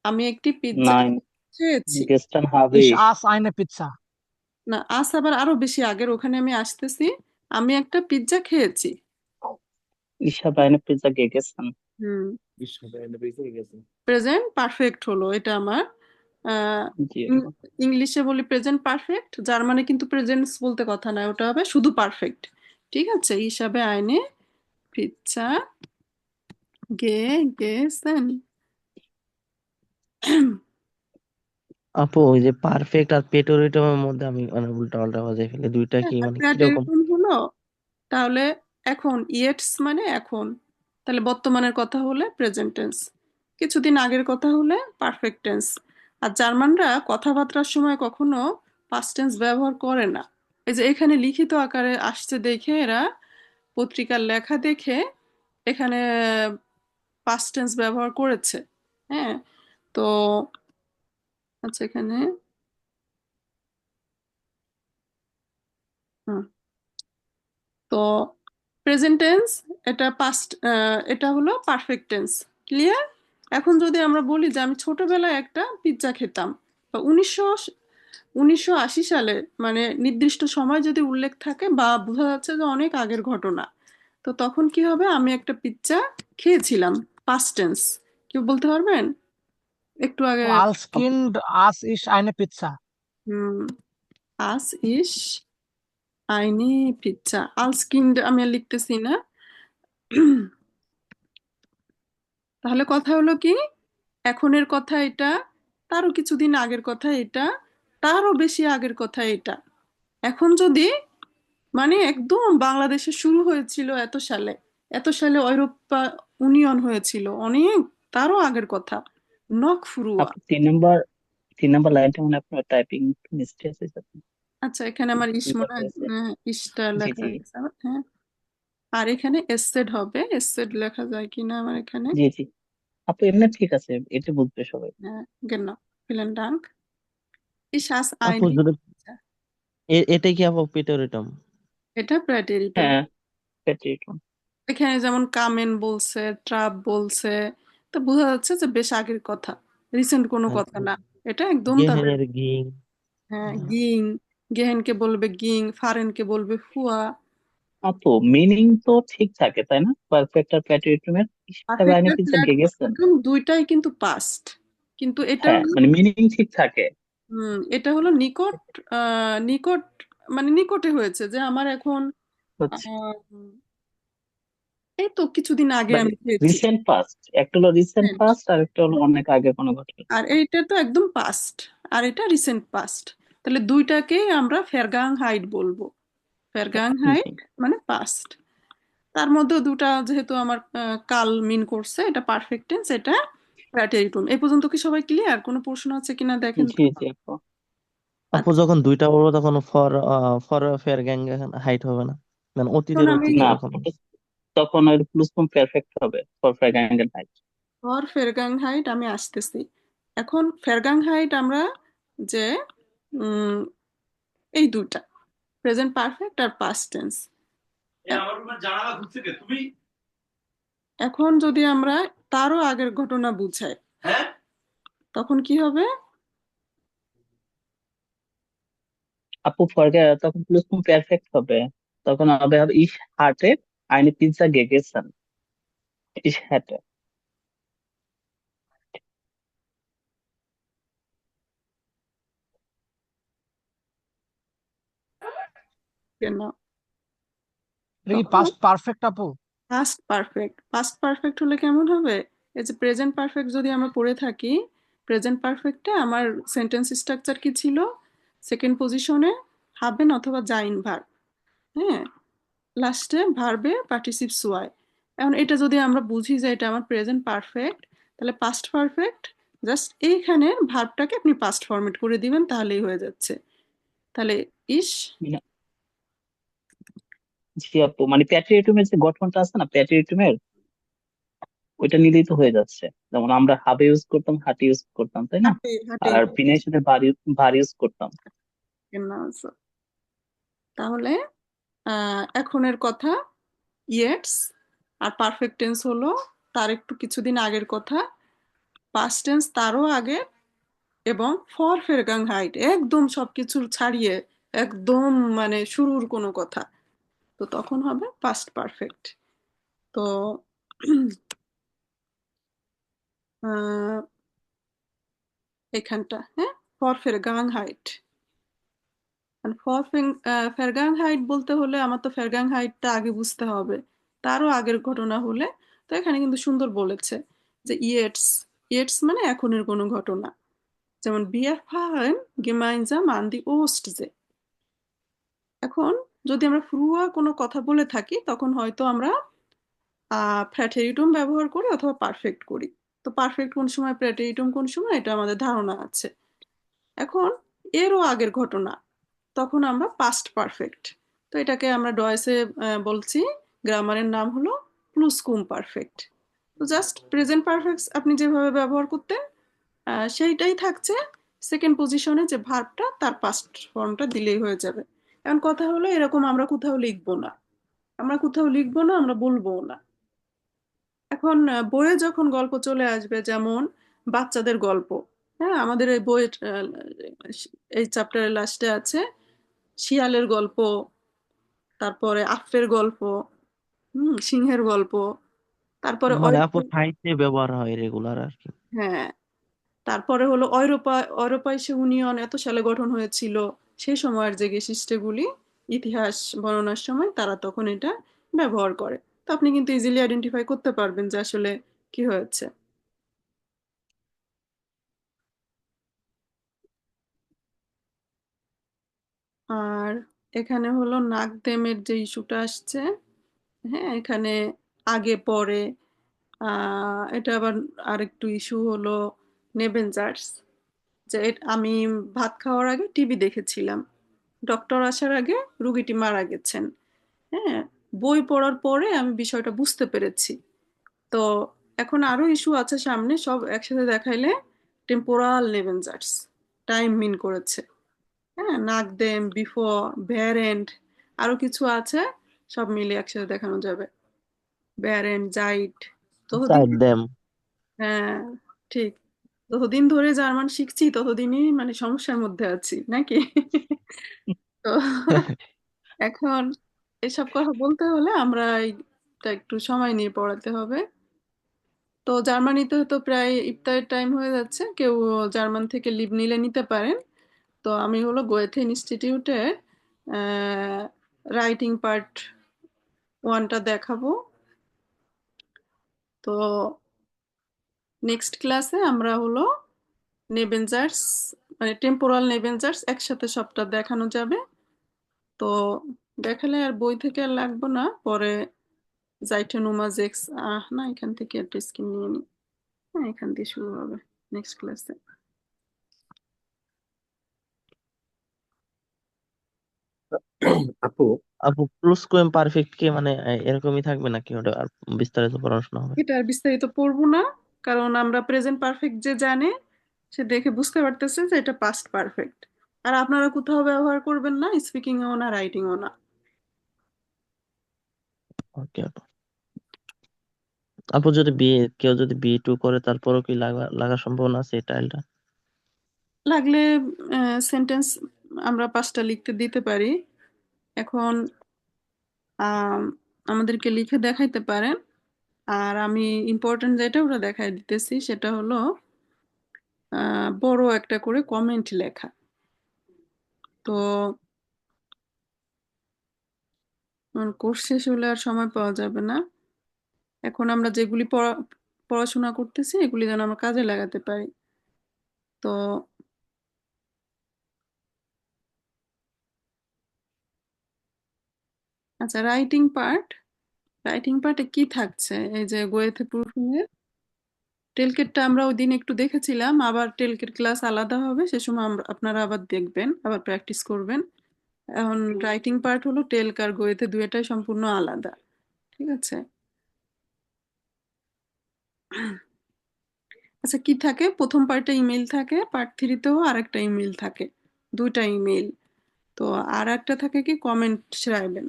আমি একটি পিৎজা নাইন। খেয়েছি। gestern habe Ich ich aß eine Pizza. না, আজ আবার আরো বেশি আগের, ওখানে আমি আসতেছি। আমি একটা পিৎজা খেয়েছি। ich habe eine Pizza gegessen. হুম, Ich habe eine Pizza gegessen. Present perfect হলো এটা আমার। আহ, জি ইং- আপু। ইংলিশে বলি প্রেজেন্ট পারফেক্ট, জার্মানে কিন্তু প্রেজেন্স বলতে কথা নয়, ওটা হবে শুধু পারফেক্ট। ঠিক আছে, হিসাবে আইনে পিৎজা গেছেন। আপু ওই যে পারফেক্ট আর পেটোরিটমের মধ্যে আমি মানে উল্টা পাল্টা বাজাই ফেলি, দুইটা কি মানে কিরকম? এরকম হলো, তাহলে এখন ইয়েটস মানে এখন, তাহলে বর্তমানের কথা হলে প্রেজেন্ট টেন্স, কিছুদিন আগের কথা হলে পারফেক্ট টেন্স। আর জার্মানরা কথাবার্তার সময় কখনো পাস্ট টেন্স ব্যবহার করে না। এই যে এখানে লিখিত আকারে আসছে দেখে এরা, পত্রিকার লেখা দেখে এখানে পাস্ট টেন্স ব্যবহার করেছে। হ্যাঁ, তো আচ্ছা এখানে হুম, তো প্রেজেন্ট টেন্স এটা পাস্ট, এটা হলো পারফেক্ট টেন্স। ক্লিয়ার? এখন যদি আমরা বলি যে আমি ছোটবেলায় একটা পিৎজা খেতাম, বা 1980 সালে, মানে নির্দিষ্ট সময় যদি উল্লেখ থাকে বা বোঝা যাচ্ছে যে অনেক আগের ঘটনা, তো তখন কি হবে? আমি একটা পিৎজা খেয়েছিলাম, পাস্ট টেন্স। কেউ বলতে পারবেন একটু আগে? Als Kind aß ich eine Pizza. হুম, আস ইস আইনি পিৎজা। আলস কিন্ড আমি আর লিখতেছি না। তাহলে কথা হলো কি, এখনের কথা এটা, তারও কিছুদিন আগের কথা এটা, তারও বেশি আগের কথা এটা। এখন যদি মানে একদম বাংলাদেশে শুরু হয়েছিল এত সালে, এত সালে ইউরোপা ইউনিয়ন হয়েছিল, অনেক তারও আগের কথা। নখ ফুরুয়া। আপু 3 নম্বর লাইনটা মানে আপনার টাইপিং মিস্টেক আছে আপনি আচ্ছা, এখানে আমার ইস ভুল মনে হয় হয়েছে। ইসটা জি লেখা জি হয়েছে আমার, হ্যাঁ। আর এখানে এসেড হবে, এসেড লেখা যায় কিনা আমার এখানে। জি জি আপু এমনি ঠিক আছে, এটা বুঝবে সবাই। হ্যাঁ, genau, vielen Dank. Ich hasse আপু eine। যদি এটাই কি আপু পিটোরিটম? এটা প্রেটেরিটম। হ্যাঁ পেট্রিটন। এখানে যেমন কামেন বলছে, ট্রাপ বলছে, তো বোঝা যাচ্ছে যে বেশ আগের কথা, রিসেন্ট কোনো কথা আচ্ছা, না। এটা একদম তাদের। গেহেনের গিং। হ্যাঁ, গিং। গেহেনকে বলবে গিং, ফারেনকে বলবে ফুয়া। আপু মিনিং তো ঠিক থাকে তাই না, পারফেক্ট আর প্যাট্রিটমের হিসাবে পারফেক্ট আইনে আর পিজ্জা গেগেছেন। প্রেটেরিটম দুইটাই কিন্তু পাস্ট, কিন্তু এটা হ্যাঁ হলো মানে মিনিং ঠিক থাকে। এটা হলো নিকট, নিকট, মানে নিকটে হয়েছে, যে আমার এখন হচ্ছে আহ, এই তো কিছুদিন আগে মানে আমি খেয়েছি। রিসেন্ট পাস্ট, একটা হলো রিসেন্ট পাস্ট আর একটা হলো অনেক আগে কোনো ঘটনা। আর এইটা তো একদম পাস্ট, আর এটা রিসেন্ট পাস্ট। তাহলে দুইটাকেই আমরা ফেরগাং হাইট বলবো। ফেরগাং জি হাইট মানে পাস্ট। তার মধ্যে দুটা যেহেতু আমার কাল মিন করছে, এটা পারফেক্ট টেন্স, এটা প্রেটেরিটুম। এই পর্যন্ত কি সবাই ক্লিয়ার? কোনো প্রশ্ন আছে কিনা দেখেন তো। জি জি আপু। আপু আচ্ছা, যখন দুইটা বলবো তখন for for fair gang height হবে না, মানে এখন অতীতের আমি অতীত না যখন। তখন ওই প্লুস পারফেক্ট হবে ফর ফ্র্যাঙ্গেল হাইট। ফর ফেরগাং হাইট আমি আসতেছি। এখন ফেরগাং হাইট আমরা যে উম, এই দুইটা প্রেজেন্ট পারফেক্ট আর পাস্ট টেন্স। এখন যদি আমরা তারও আগের ঘটনা বুঝাই, তখন কি হবে? আপু তখন প্লুস পারফেক্ট হবে, তখন হবে ইশ হার্টে eine Pizza gegessen. Ich hätte. কেন? এটা কি তখন পাস্ট পারফেক্ট আপু? Past perfect. পাস্ট পারফেক্ট হলে কেমন হবে? এই যে প্রেজেন্ট পারফেক্ট যদি আমরা পড়ে থাকি, প্রেজেন্ট পারফেক্টে আমার সেন্টেন্স স্ট্রাকচার কি ছিল? সেকেন্ড পজিশনে হাবেন অথবা জাইন ভার্ব, হ্যাঁ, লাস্টে ভার্বে পার্টিসিপস ওয়াই। এখন এটা যদি আমরা বুঝি যে এটা আমার প্রেজেন্ট পারফেক্ট, তাহলে পাস্ট পারফেক্ট জাস্ট এইখানে ভার্বটাকে আপনি পাস্ট ফরম্যাট করে দিবেন, তাহলেই হয়ে যাচ্ছে। তাহলে ইস। মানে জি আপু, মানে প্যাট্রিয়টিমের যে গঠনটা আছে না প্যাট্রিয়টিমের, ওইটা নিলেই তো হয়ে যাচ্ছে। যেমন আমরা হাবে ইউজ করতাম, হাটে ইউজ করতাম তাই না, হাটে হাটে আর পিনের সাথে ভার ইউজ করতাম। তাহলে এখনের কথা ইয়েটস, আর পারফেক্ট টেন্স হলো তার একটু কিছুদিন আগের কথা, পাস্ট টেন্স তারও আগে, এবং ফর ফেরগাং হাইট একদম সবকিছু ছাড়িয়ে, একদম মানে শুরুর কোনো কথা, তো তখন হবে পাস্ট পারফেক্ট। তো আহ, এখানটা, হ্যাঁ, ফর ফেরগাং হাইট। ফর ফেরগাং হাইট বলতে হলে আমার তো ফেরগাং হাইটটা আগে বুঝতে হবে, তারও আগের ঘটনা হলে। তো এখানে কিন্তু সুন্দর বলেছে যে ইয়েটস, ইয়েটস মানে এখনের কোনো ঘটনা। যেমন বিয়ার ফাহারেন গেমাইনজাম আন দি ওস্ট যে। এখন যদি আমরা ফ্রুয়া কোনো কথা বলে থাকি, তখন হয়তো আমরা প্রেটেরিটুম ব্যবহার করি অথবা পারফেক্ট করি। তো পারফেক্ট কোন সময়, প্রেটেরিটুম কোন সময়, এটা আমাদের ধারণা আছে। এখন এরও আগের ঘটনা, তখন আমরা পাস্ট পারফেক্ট। তো এটাকে আমরা ডয়েসে বলছি, গ্রামারের নাম হলো প্লুসকুম পারফেক্ট। তো জাস্ট প্রেজেন্ট পারফেক্ট আপনি যেভাবে ব্যবহার করতেন সেইটাই থাকছে, সেকেন্ড পজিশনে যে ভার্বটা তার পাস্ট ফর্মটা দিলেই হয়ে যাবে। এখন কথা হলো এরকম আমরা কোথাও লিখবো না, আমরা কোথাও লিখবো না, আমরা বলবো না। এখন বইয়ে যখন গল্প চলে আসবে, যেমন বাচ্চাদের গল্প, হ্যাঁ, আমাদের এই বইয়ের এই চ্যাপ্টারের লাস্টে আছে শিয়ালের গল্প, তারপরে আফের গল্প, সিংহের গল্প, তারপরে মানে আপু সাহিত্যে ব্যবহার হয় রেগুলার আর কি। হ্যাঁ, তারপরে হলো ইউরোপাইসে ইউনিয়ন এত সালে গঠন হয়েছিল, সেই সময়ের যে বৈশিষ্ট্যগুলি ইতিহাস বর্ণনার সময় তারা তখন এটা ব্যবহার করে। তো আপনি কিন্তু ইজিলি আইডেন্টিফাই করতে পারবেন যে আসলে কি হয়েছে। আর এখানে হলো নাকদেমের যে ইস্যুটা আসছে, হ্যাঁ, এখানে আগে পরে এটা আবার আরেকটু ইস্যু হলো নেবেনজার্স, যে আমি ভাত খাওয়ার আগে টিভি দেখেছিলাম, ডক্টর আসার আগে রুগীটি মারা গেছেন। হ্যাঁ, বই পড়ার পরে আমি বিষয়টা বুঝতে পেরেছি। তো এখন আরো ইস্যু আছে সামনে, সব একসাথে দেখাইলে টেম্পোরাল নেভেনজার্স টাইম মিন করেছে। হ্যাঁ, নাকদেম, বিফোর, ভ্যারেন্ট, আরো কিছু আছে, সব মিলে একসাথে দেখানো যাবে। ভ্যারেন্ট, জাইট, ততদিন, সাইড দেম। হ্যাঁ ঠিক, ততদিন ধরে জার্মান শিখছি ততদিনই মানে সমস্যার মধ্যে আছি নাকি। তো এখন এসব কথা বলতে হলে আমরা এটা একটু সময় নিয়ে পড়াতে হবে। তো জার্মানিতে তো প্রায় ইফতারের টাইম হয়ে যাচ্ছে, কেউ জার্মান থেকে লিভ নিলে নিতে পারেন। তো আমি হলো গোয়েথে ইনস্টিটিউটের রাইটিং পার্ট ওয়ানটা দেখাবো। তো নেক্সট ক্লাসে আমরা হলো নেবেনজার্স মানে টেম্পোরাল নেবেনজার্স একসাথে সবটা দেখানো যাবে। তো দেখালে আর বই থেকে আর লাগবে না, পরে জাইটোনোমাজেক্স, না এখান থেকে একটা স্কিম নিয়ে নিই। হ্যাঁ, এখান দিয়ে শুরু হবে নেক্সট ক্লাসে। আপু, আপু প্লুসকোয়েম পারফেক্ট কি মানে এরকমই থাকবে নাকি ওটা আর বিস্তারিত পড়াশোনা হবে? এটা আর বিস্তারিত পড়বো না, কারণ আমরা প্রেজেন্ট পারফেক্ট যে জানে সে দেখে বুঝতে পারতেছে যে এটা পাস্ট পারফেক্ট। আর আপনারা কোথাও ব্যবহার করবেন না, স্পিকিং ও না, রাইটিং ও না। ওকে আপু। আপু যদি কেউ যদি B2 করে তারপরও কি লাগার সম্ভাবনা আছে এই টাইলটা? লাগলে সেন্টেন্স আমরা 5টা লিখতে দিতে পারি। এখন আম, আমাদেরকে লিখে দেখাইতে পারেন। আর আমি ইম্পর্টেন্ট যেটা ওটা দেখাই দিতেছি, সেটা হলো বড় একটা করে কমেন্ট লেখা। তো কোর্স শেষ হলে আর সময় পাওয়া যাবে না। এখন আমরা যেগুলি পড়াশোনা করতেছি এগুলি যেন আমরা কাজে লাগাতে পারি। তো আচ্ছা, রাইটিং পার্টে কি থাকছে, এই যে গোয়েথে প্রুফিং এর টেলকেটটা আমরা ওই দিন একটু দেখেছিলাম, আবার টেলকেট ক্লাস আলাদা হবে, সে সময় আপনারা আবার দেখবেন, আবার প্র্যাকটিস করবেন। এখন রাইটিং পার্ট হলো টেলক আর গোয়েথে দুইটাই সম্পূর্ণ আলাদা, ঠিক আছে। আচ্ছা, কি থাকে, প্রথম পার্টে ইমেল থাকে, পার্ট থ্রিতেও আর একটা ইমেল থাকে, দুইটা ইমেল। তো আর একটা থাকে কি কমেন্ট schreiben।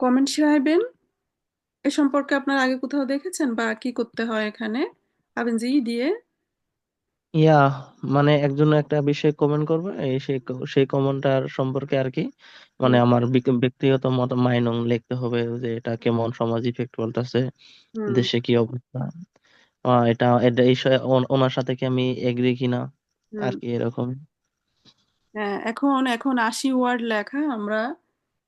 কমেন্ট schreiben এ সম্পর্কে আপনার আগে কোথাও দেখেছেন বা কি করতে হয় এখানে? haben Sie Idee? ইয়া মানে একজন একটা বিষয়ে কমেন্ট করবে, সেই কমেন্টটার সম্পর্কে আর কি মানে হুম আমার ব্যক্তিগত মত মাইনং লিখতে হবে, যে এটা কেমন সমাজ ইফেক্ট বলতেছে, হুম দেশে কি অবস্থা, এটা এটা এই ওনার সাথে কি আমি এগ্রি কিনা হুম আর কি এরকম। হ্যাঁ, এখন এখন 80 ওয়ার্ড লেখা, আমরা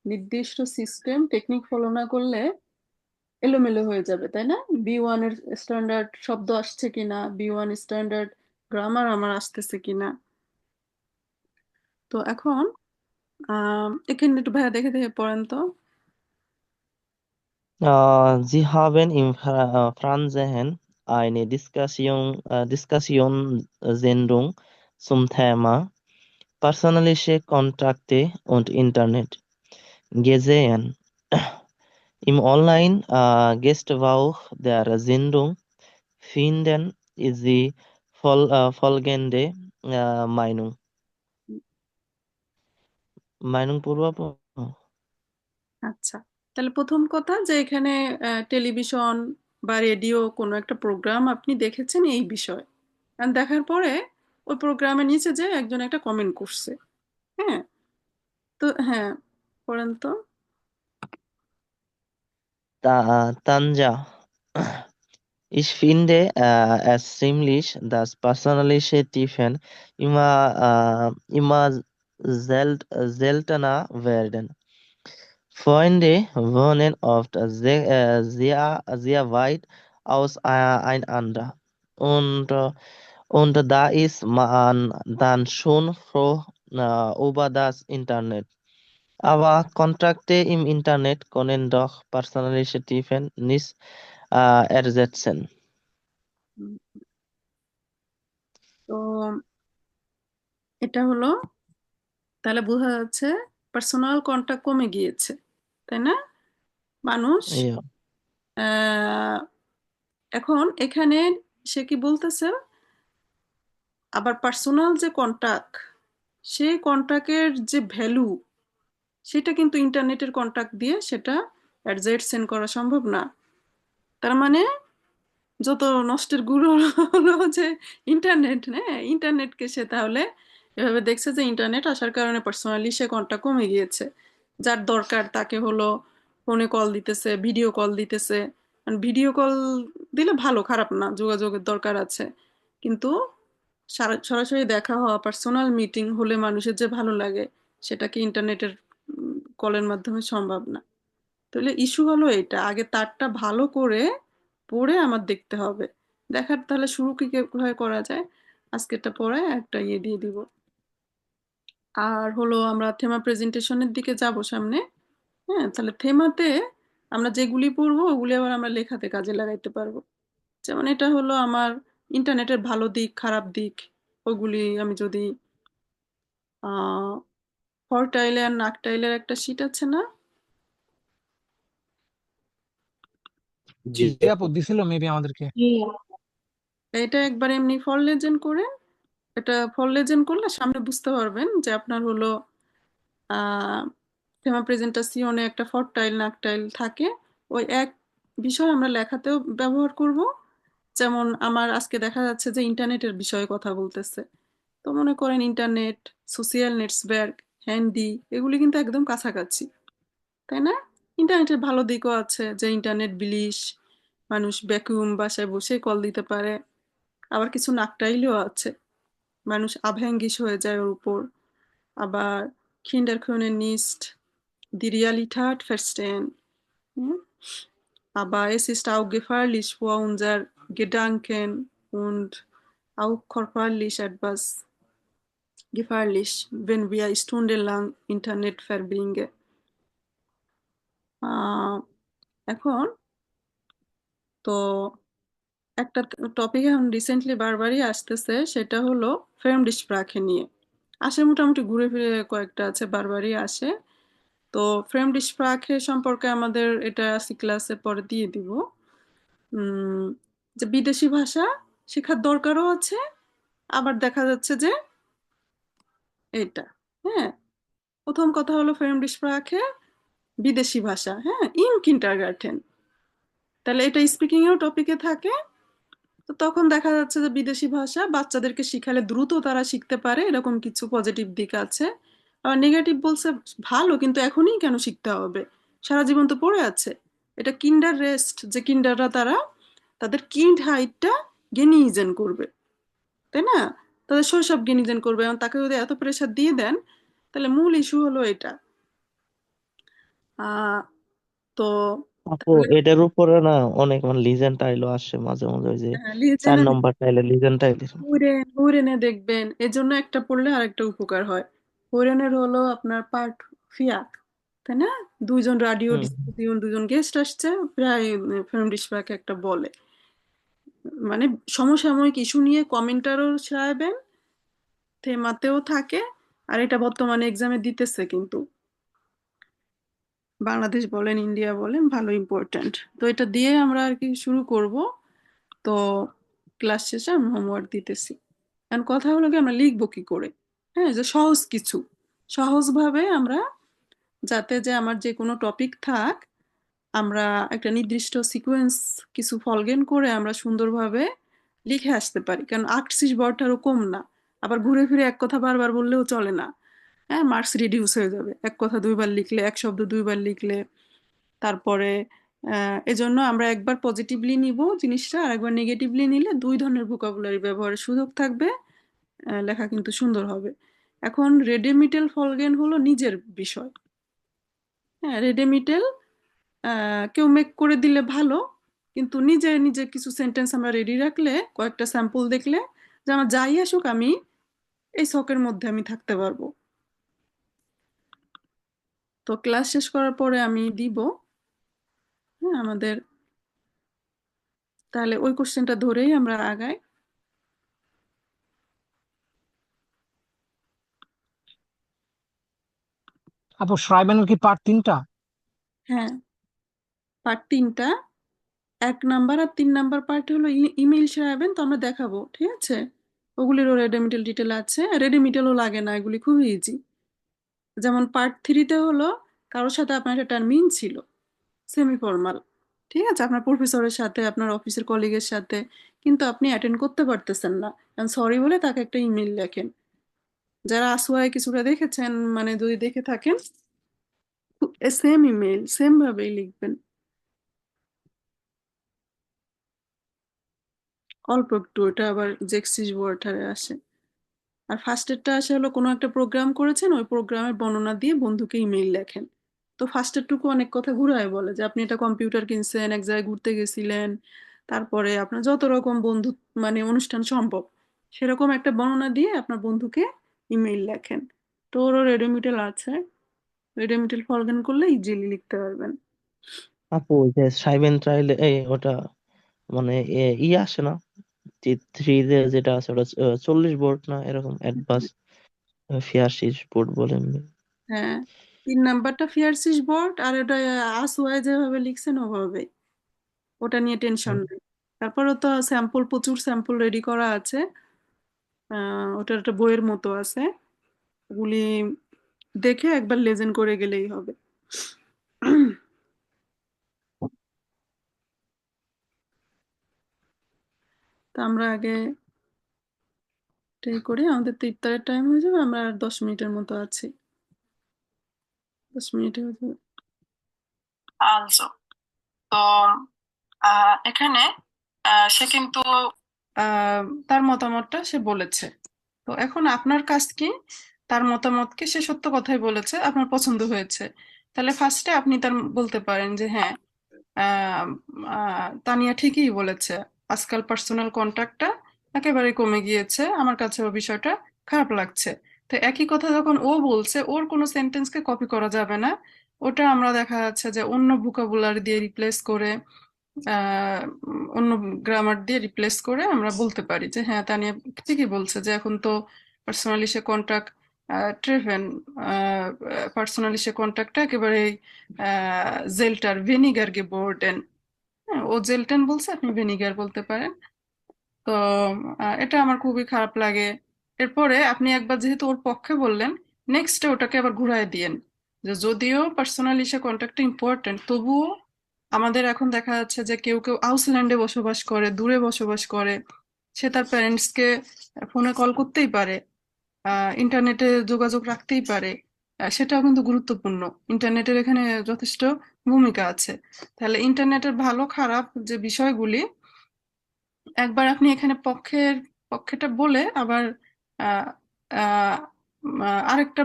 নির্দিষ্ট সিস্টেম টেকনিক ফলো না করলে এলোমেলো হয়ে যাবে, তাই না? বি1 এর স্ট্যান্ডার্ড শব্দ আসছে কিনা, বি1 স্ট্যান্ডার্ড গ্রামার আমার আসতেছে কিনা। তো এখন এখানে একটু ভাইয়া দেখে দেখে পড়েন তো। Sie haben im Fernsehen eine Diskussionssendung zum Thema persönliche Kontakte und Internet gesehen. Im Online-Gästebuch der Sendung finden Sie folgende Meinung. Meinung পূর্ব। আচ্ছা, তাহলে প্রথম কথা যে এখানে টেলিভিশন বা রেডিও কোনো একটা প্রোগ্রাম আপনি দেখেছেন এই বিষয়, আর দেখার পরে ওই প্রোগ্রামের নিচে যে একজন একটা কমেন্ট করছে। হ্যাঁ, তো হ্যাঁ, পড়েন তো। Tanja. Ich finde es ziemlich, dass persönliche Tiefen immer seltener werden. Freunde wohnen oft sehr weit auseinander. Und da ist man dann schon froh, über das Internet. Aber Kontakte im Internet können doch persönliche Tiefen nicht ersetzen. উম, তো এটা হলো, তাহলে বোঝা যাচ্ছে personal contact কমে গিয়েছে, তাই না? মানুষ Ja. আহ, এখন এখানে সে কি বলতেছে, আবার পার্সোনাল যে কন্টাক্ট, সেই কন্টাক্টের যে ভ্যালু, সেটা কিন্তু ইন্টারনেটের কন্টাক্ট দিয়ে সেটা অ্যাডজাস্ট করা সম্ভব না। তার মানে যত নষ্টের গুরু হলো যে ইন্টারনেট, হ্যাঁ, ইন্টারনেটকে সে তাহলে এভাবে দেখছে যে ইন্টারনেট আসার কারণে পার্সোনালি সে কন্টাক্ট কমে গিয়েছে। যার দরকার তাকে হলো ফোনে কল দিতেছে, ভিডিও কল দিতেছে। ভিডিও কল দিলে ভালো, খারাপ না, যোগাযোগের দরকার আছে, কিন্তু সরাসরি দেখা হওয়া, পার্সোনাল মিটিং হলে মানুষের যে ভালো লাগে, সেটা কি ইন্টারনেটের কলের মাধ্যমে সম্ভব না। তাহলে ইস্যু হলো এটা, আগে তারটা ভালো করে পড়ে আমার দেখতে হবে। দেখার তাহলে শুরু কিভাবে করা যায়, আজকেরটা পড়ে একটা ইয়ে দিয়ে দিব। আর হলো আমরা থেমা প্রেজেন্টেশনের দিকে যাব সামনে। হ্যাঁ, তাহলে থেমাতে আমরা যেগুলি পড়বো ওগুলি আবার আমরা লেখাতে কাজে লাগাইতে পারবো। যেমন এটা হলো আমার ইন্টারনেটের ভালো দিক, খারাপ দিক, ওগুলি আমি যদি ফরটাইলে আর নাকটাইলের একটা শীট আছে না, জি জি আপু দিছিল মেবি আমাদেরকে। জি এটা একবার এমনি ফর লেজেন্ড করে, এটা ফর লেজেন্ড করলে সামনে বুঝতে পারবেন যে আপনার হলো থেমা প্রেজেন্টাসিওনে একটা ফরটাইল নাকটাইল থাকে। ওই এক বিষয় আমরা লেখাতেও ব্যবহার করব। যেমন আমার আজকে দেখা যাচ্ছে যে ইন্টারনেটের বিষয়ে কথা বলতেছে, তো মনে করেন ইন্টারনেট, সোশিয়াল নেটওয়ার্ক, হ্যান্ডি, এগুলি কিন্তু একদম কাছাকাছি, তাই না? ইন্টারনেটের ভালো দিকও আছে, যে ইন্টারনেট বিলিশ, মানুষ ভ্যাকুয়াম বাসায় বসে কল দিতে পারে। আবার কিছু নাকটাইলেও আছে, মানুষ আবহ্যাঙ্গিস হয়ে যায় ওর উপর। আবার Kinder können nicht die Realität verstehen. hm? Aber es ist auch gefährlich für unsere Gedanken und auch körperlich etwas gefährlich, wenn wir stundenlang Internet verbringen. এখন তো একটা টপিক এখন রিসেন্টলি বারবারই আসতেছে, সেটা হলো ফ্রেমডিসপ্রাকে নিয়ে। আসে মোটামুটি ঘুরে ফিরে কয়েকটা আছে, বারবারই আসে। তো ফ্রেমডিসপ্রাকে সম্পর্কে আমাদের এটা সি ক্লাসে পরে দিয়ে দিব। যে বিদেশি ভাষা শেখার দরকারও আছে, আবার দেখা যাচ্ছে যে এটা, হ্যাঁ, প্রথম কথা হলো ফ্রেমডিসপ্রাকে বিদেশি ভাষা, হ্যাঁ, ইন কিন্ডারগার্টেন, তাহলে এটা স্পিকিং এও টপিকে থাকে। তো তখন দেখা যাচ্ছে যে বিদেশি ভাষা বাচ্চাদেরকে শিখালে দ্রুত তারা শিখতে পারে, এরকম কিছু পজিটিভ দিক আছে। আবার নেগেটিভ বলছে ভালো, কিন্তু এখনই কেন শিখতে হবে, সারা জীবন তো পড়ে আছে। এটা কিন্ডার রেস্ট, যে কিন্ডাররা তারা তাদের কিন্ড হাইটটা গেনিজেন করবে, তাই না? তাদের শৈশব গেনিজেন করবে, এবং তাকে যদি এত প্রেশার দিয়ে দেন, তাহলে মূল ইস্যু হলো এটা। আহ তো আপু এটার উপরে না অনেক মানে লিজেন্ড টাইলও আসে মাঝে মাঝে, ওই যে 4 লিজেনে নম্বর টাইলে লিজেন্ড টাইলের। হইরেনে দেখবেন, এর জন্য একটা পড়লে আরেকটা উপকার হয়। হইরেনের হলো আপনার পার্ট ফিয়াক, তাই না? দুইজন রাডিও হুম ডিসকুসিয়ন, দুজন গেস্ট আসছে, প্রায় ফিল্ম ডিসপ্রাকে একটা বলে, মানে সমসাময়িক ইস্যু নিয়ে কমেন্টারও সাহেবেন, থেমাতেও থাকে। আর এটা বর্তমানে এক্সামে দিতেছে কিন্তু, বাংলাদেশ বলেন ইন্ডিয়া বলেন, ভালো ইম্পর্ট্যান্ট। তো এটা দিয়ে আমরা আর কি শুরু করব। তো ক্লাস শেষে আমি হোমওয়ার্ক দিতেছি। এখন কথা হলো কি, আমরা লিখবো কি করে? হ্যাঁ, যে সহজ কিছু, সহজভাবে আমরা, যাতে যে আমার যে কোনো টপিক থাক, আমরা একটা নির্দিষ্ট সিকোয়েন্স কিছু ফলগেন করে আমরা সুন্দরভাবে লিখে আসতে পারি। কারণ 38 ওয়ার্ডটারও কম না, আবার ঘুরে ফিরে এক কথা বারবার বললেও চলে না। হ্যাঁ, মার্কস রিডিউস হয়ে যাবে এক কথা দুইবার লিখলে, এক শব্দ দুইবার লিখলে। তারপরে এজন্য আমরা একবার পজিটিভলি নিব জিনিসটা, আর একবার নেগেটিভলি নিলে দুই ধরনের ভোকাবুলারি ব্যবহারের সুযোগ থাকবে, লেখা কিন্তু সুন্দর হবে। এখন রেডেমিটেল ফলগেন হলো নিজের বিষয়। হ্যাঁ, রেডেমিটেল কেউ মেক করে দিলে ভালো, কিন্তু নিজে নিজে কিছু সেন্টেন্স আমরা রেডি রাখলে, কয়েকটা স্যাম্পল দেখলে, যে আমার যাই আসুক আমি এই ছকের মধ্যে আমি থাকতে পারবো, তো ক্লাস শেষ করার পরে আমি দিব। হ্যাঁ, আমাদের তাহলে ওই কোশ্চেনটা ধরেই আমরা আগাই। আপু শ্রাইবেনের কি পার্ট 3টা? হ্যাঁ, পার্ট 3টা। 1 নাম্বার আর 3 নাম্বার পার্ট হলো ইমেইল সারাবেন, তো আমরা দেখাবো, ঠিক আছে? ওগুলিরও রেডমিটেল ডিটেল আছে, রেডমিটেলও লাগে না, এগুলি খুবই ইজি। যেমন পার্ট 3তে হলো কারোর সাথে আপনার একটা টার্মিন ছিল সেমি ফর্মাল, ঠিক আছে, আপনার প্রফেসরের সাথে, আপনার অফিসের কলিগের সাথে, কিন্তু আপনি অ্যাটেন্ড করতে পারতেছেন না, সরি বলে তাকে একটা ইমেল লেখেন। যারা আসোয়ায় কিছুটা দেখেছেন, মানে যদি দেখে থাকেন, সেম ইমেল সেম ভাবেই লিখবেন, অল্প একটু, ওটা আবার জেক্সিস ওয়ার্ডারে আসে। আর ফার্স্টেরটা আসে হলো কোনো একটা প্রোগ্রাম করেছেন, ওই প্রোগ্রামের বর্ণনা দিয়ে বন্ধুকে ইমেইল লেখেন। তো ফার্স্টেরটুকু অনেক কথা ঘুরায় বলে যে আপনি এটা কম্পিউটার কিনছেন, এক জায়গায় ঘুরতে গেছিলেন, তারপরে আপনার যত রকম বন্ধু মানে অনুষ্ঠান সম্ভব সেরকম একটা বর্ণনা দিয়ে আপনার বন্ধুকে ইমেইল লেখেন। তো ওরও রেডমিটেল আছে, রেডমিটেল ফরগান করলে ইজিলি লিখতে পারবেন। আপু ওই যে সাইবেন ট্রায়ালে ওটা মানে আসে না, থ্রি যেটা আছে ওটা 40 বোর্ড না এরকম অ্যাডভান্স ফিয়ারসিস বোর্ড বলে এমনি। হ্যাঁ, 3 নাম্বারটা ফিয়ারসিস বোর্ড, আর ওটা আসোয়ায় যেভাবে লিখছেন ওভাবে, ওটা নিয়ে টেনশন হুম। নেই। তারপরে তো স্যাম্পল, প্রচুর স্যাম্পল রেডি করা আছে, ওটার একটা বইয়ের মতো আছে, ওগুলি দেখে একবার লেজেন করে গেলেই হবে। তা আমরা আগে এটাই করি, আমাদের তো ইফতারের টাইম হয়ে যাবে, আমরা আর 10 মিনিটের মতো আছি, 10 মিনিটে হয়ে যাবে। আলসো, তো এখানে সে কিন্তু তার মতামতটা সে বলেছে। তো এখন আপনার কাজ কি, তার মতামতকে, সে সত্য কথাই বলেছে, আপনার পছন্দ হয়েছে, তাহলে ফার্স্টে আপনি তার বলতে পারেন যে হ্যাঁ, আহ, তানিয়া ঠিকই বলেছে, আজকাল পার্সোনাল কন্ট্যাক্টটা একেবারে কমে গিয়েছে, আমার কাছেও বিষয়টা খারাপ লাগছে। তো একই কথা যখন ও বলছে, ওর কোনো সেন্টেন্সকে কপি করা যাবে না, ওটা আমরা দেখা যাচ্ছে যে অন্য ভোকাবুলারি দিয়ে রিপ্লেস করে, অন্য গ্রামার দিয়ে রিপ্লেস করে আমরা বলতে পারি যে হ্যাঁ, তানিয়া ঠিকই বলছে যে এখন তো পার্সোনালি সে কন্ট্যাক্ট ট্রেভেন, পার্সোনালি সে কন্ট্যাক্টটা একেবারে জেলটার ভেনিগার গেবোর্ডেন। হ্যাঁ, ও জেলটেন বলছে, আপনি ভেনিগার বলতে পারেন। তো এটা আমার খুবই খারাপ লাগে। এরপরে আপনি একবার যেহেতু ওর পক্ষে বললেন, নেক্সটে ওটাকে আবার ঘুরায় দিয়েন যে যদিও পার্সোনালি সে কন্ট্যাক্টটা ইম্পর্টেন্ট, তবুও আমাদের এখন দেখা যাচ্ছে যে কেউ কেউ আউসল্যান্ডে বসবাস করে, দূরে বসবাস করে, সে তার প্যারেন্টসকে ফোনে কল করতেই পারে, ইন্টারনেটে যোগাযোগ রাখতেই পারে, সেটাও কিন্তু গুরুত্বপূর্ণ। ইন্টারনেটের এখানে যথেষ্ট ভূমিকা আছে। তাহলে ইন্টারনেটের ভালো খারাপ যে বিষয়গুলি, একবার আপনি এখানে পক্ষেটা বলে আবার আহ, আহ, আরেকটা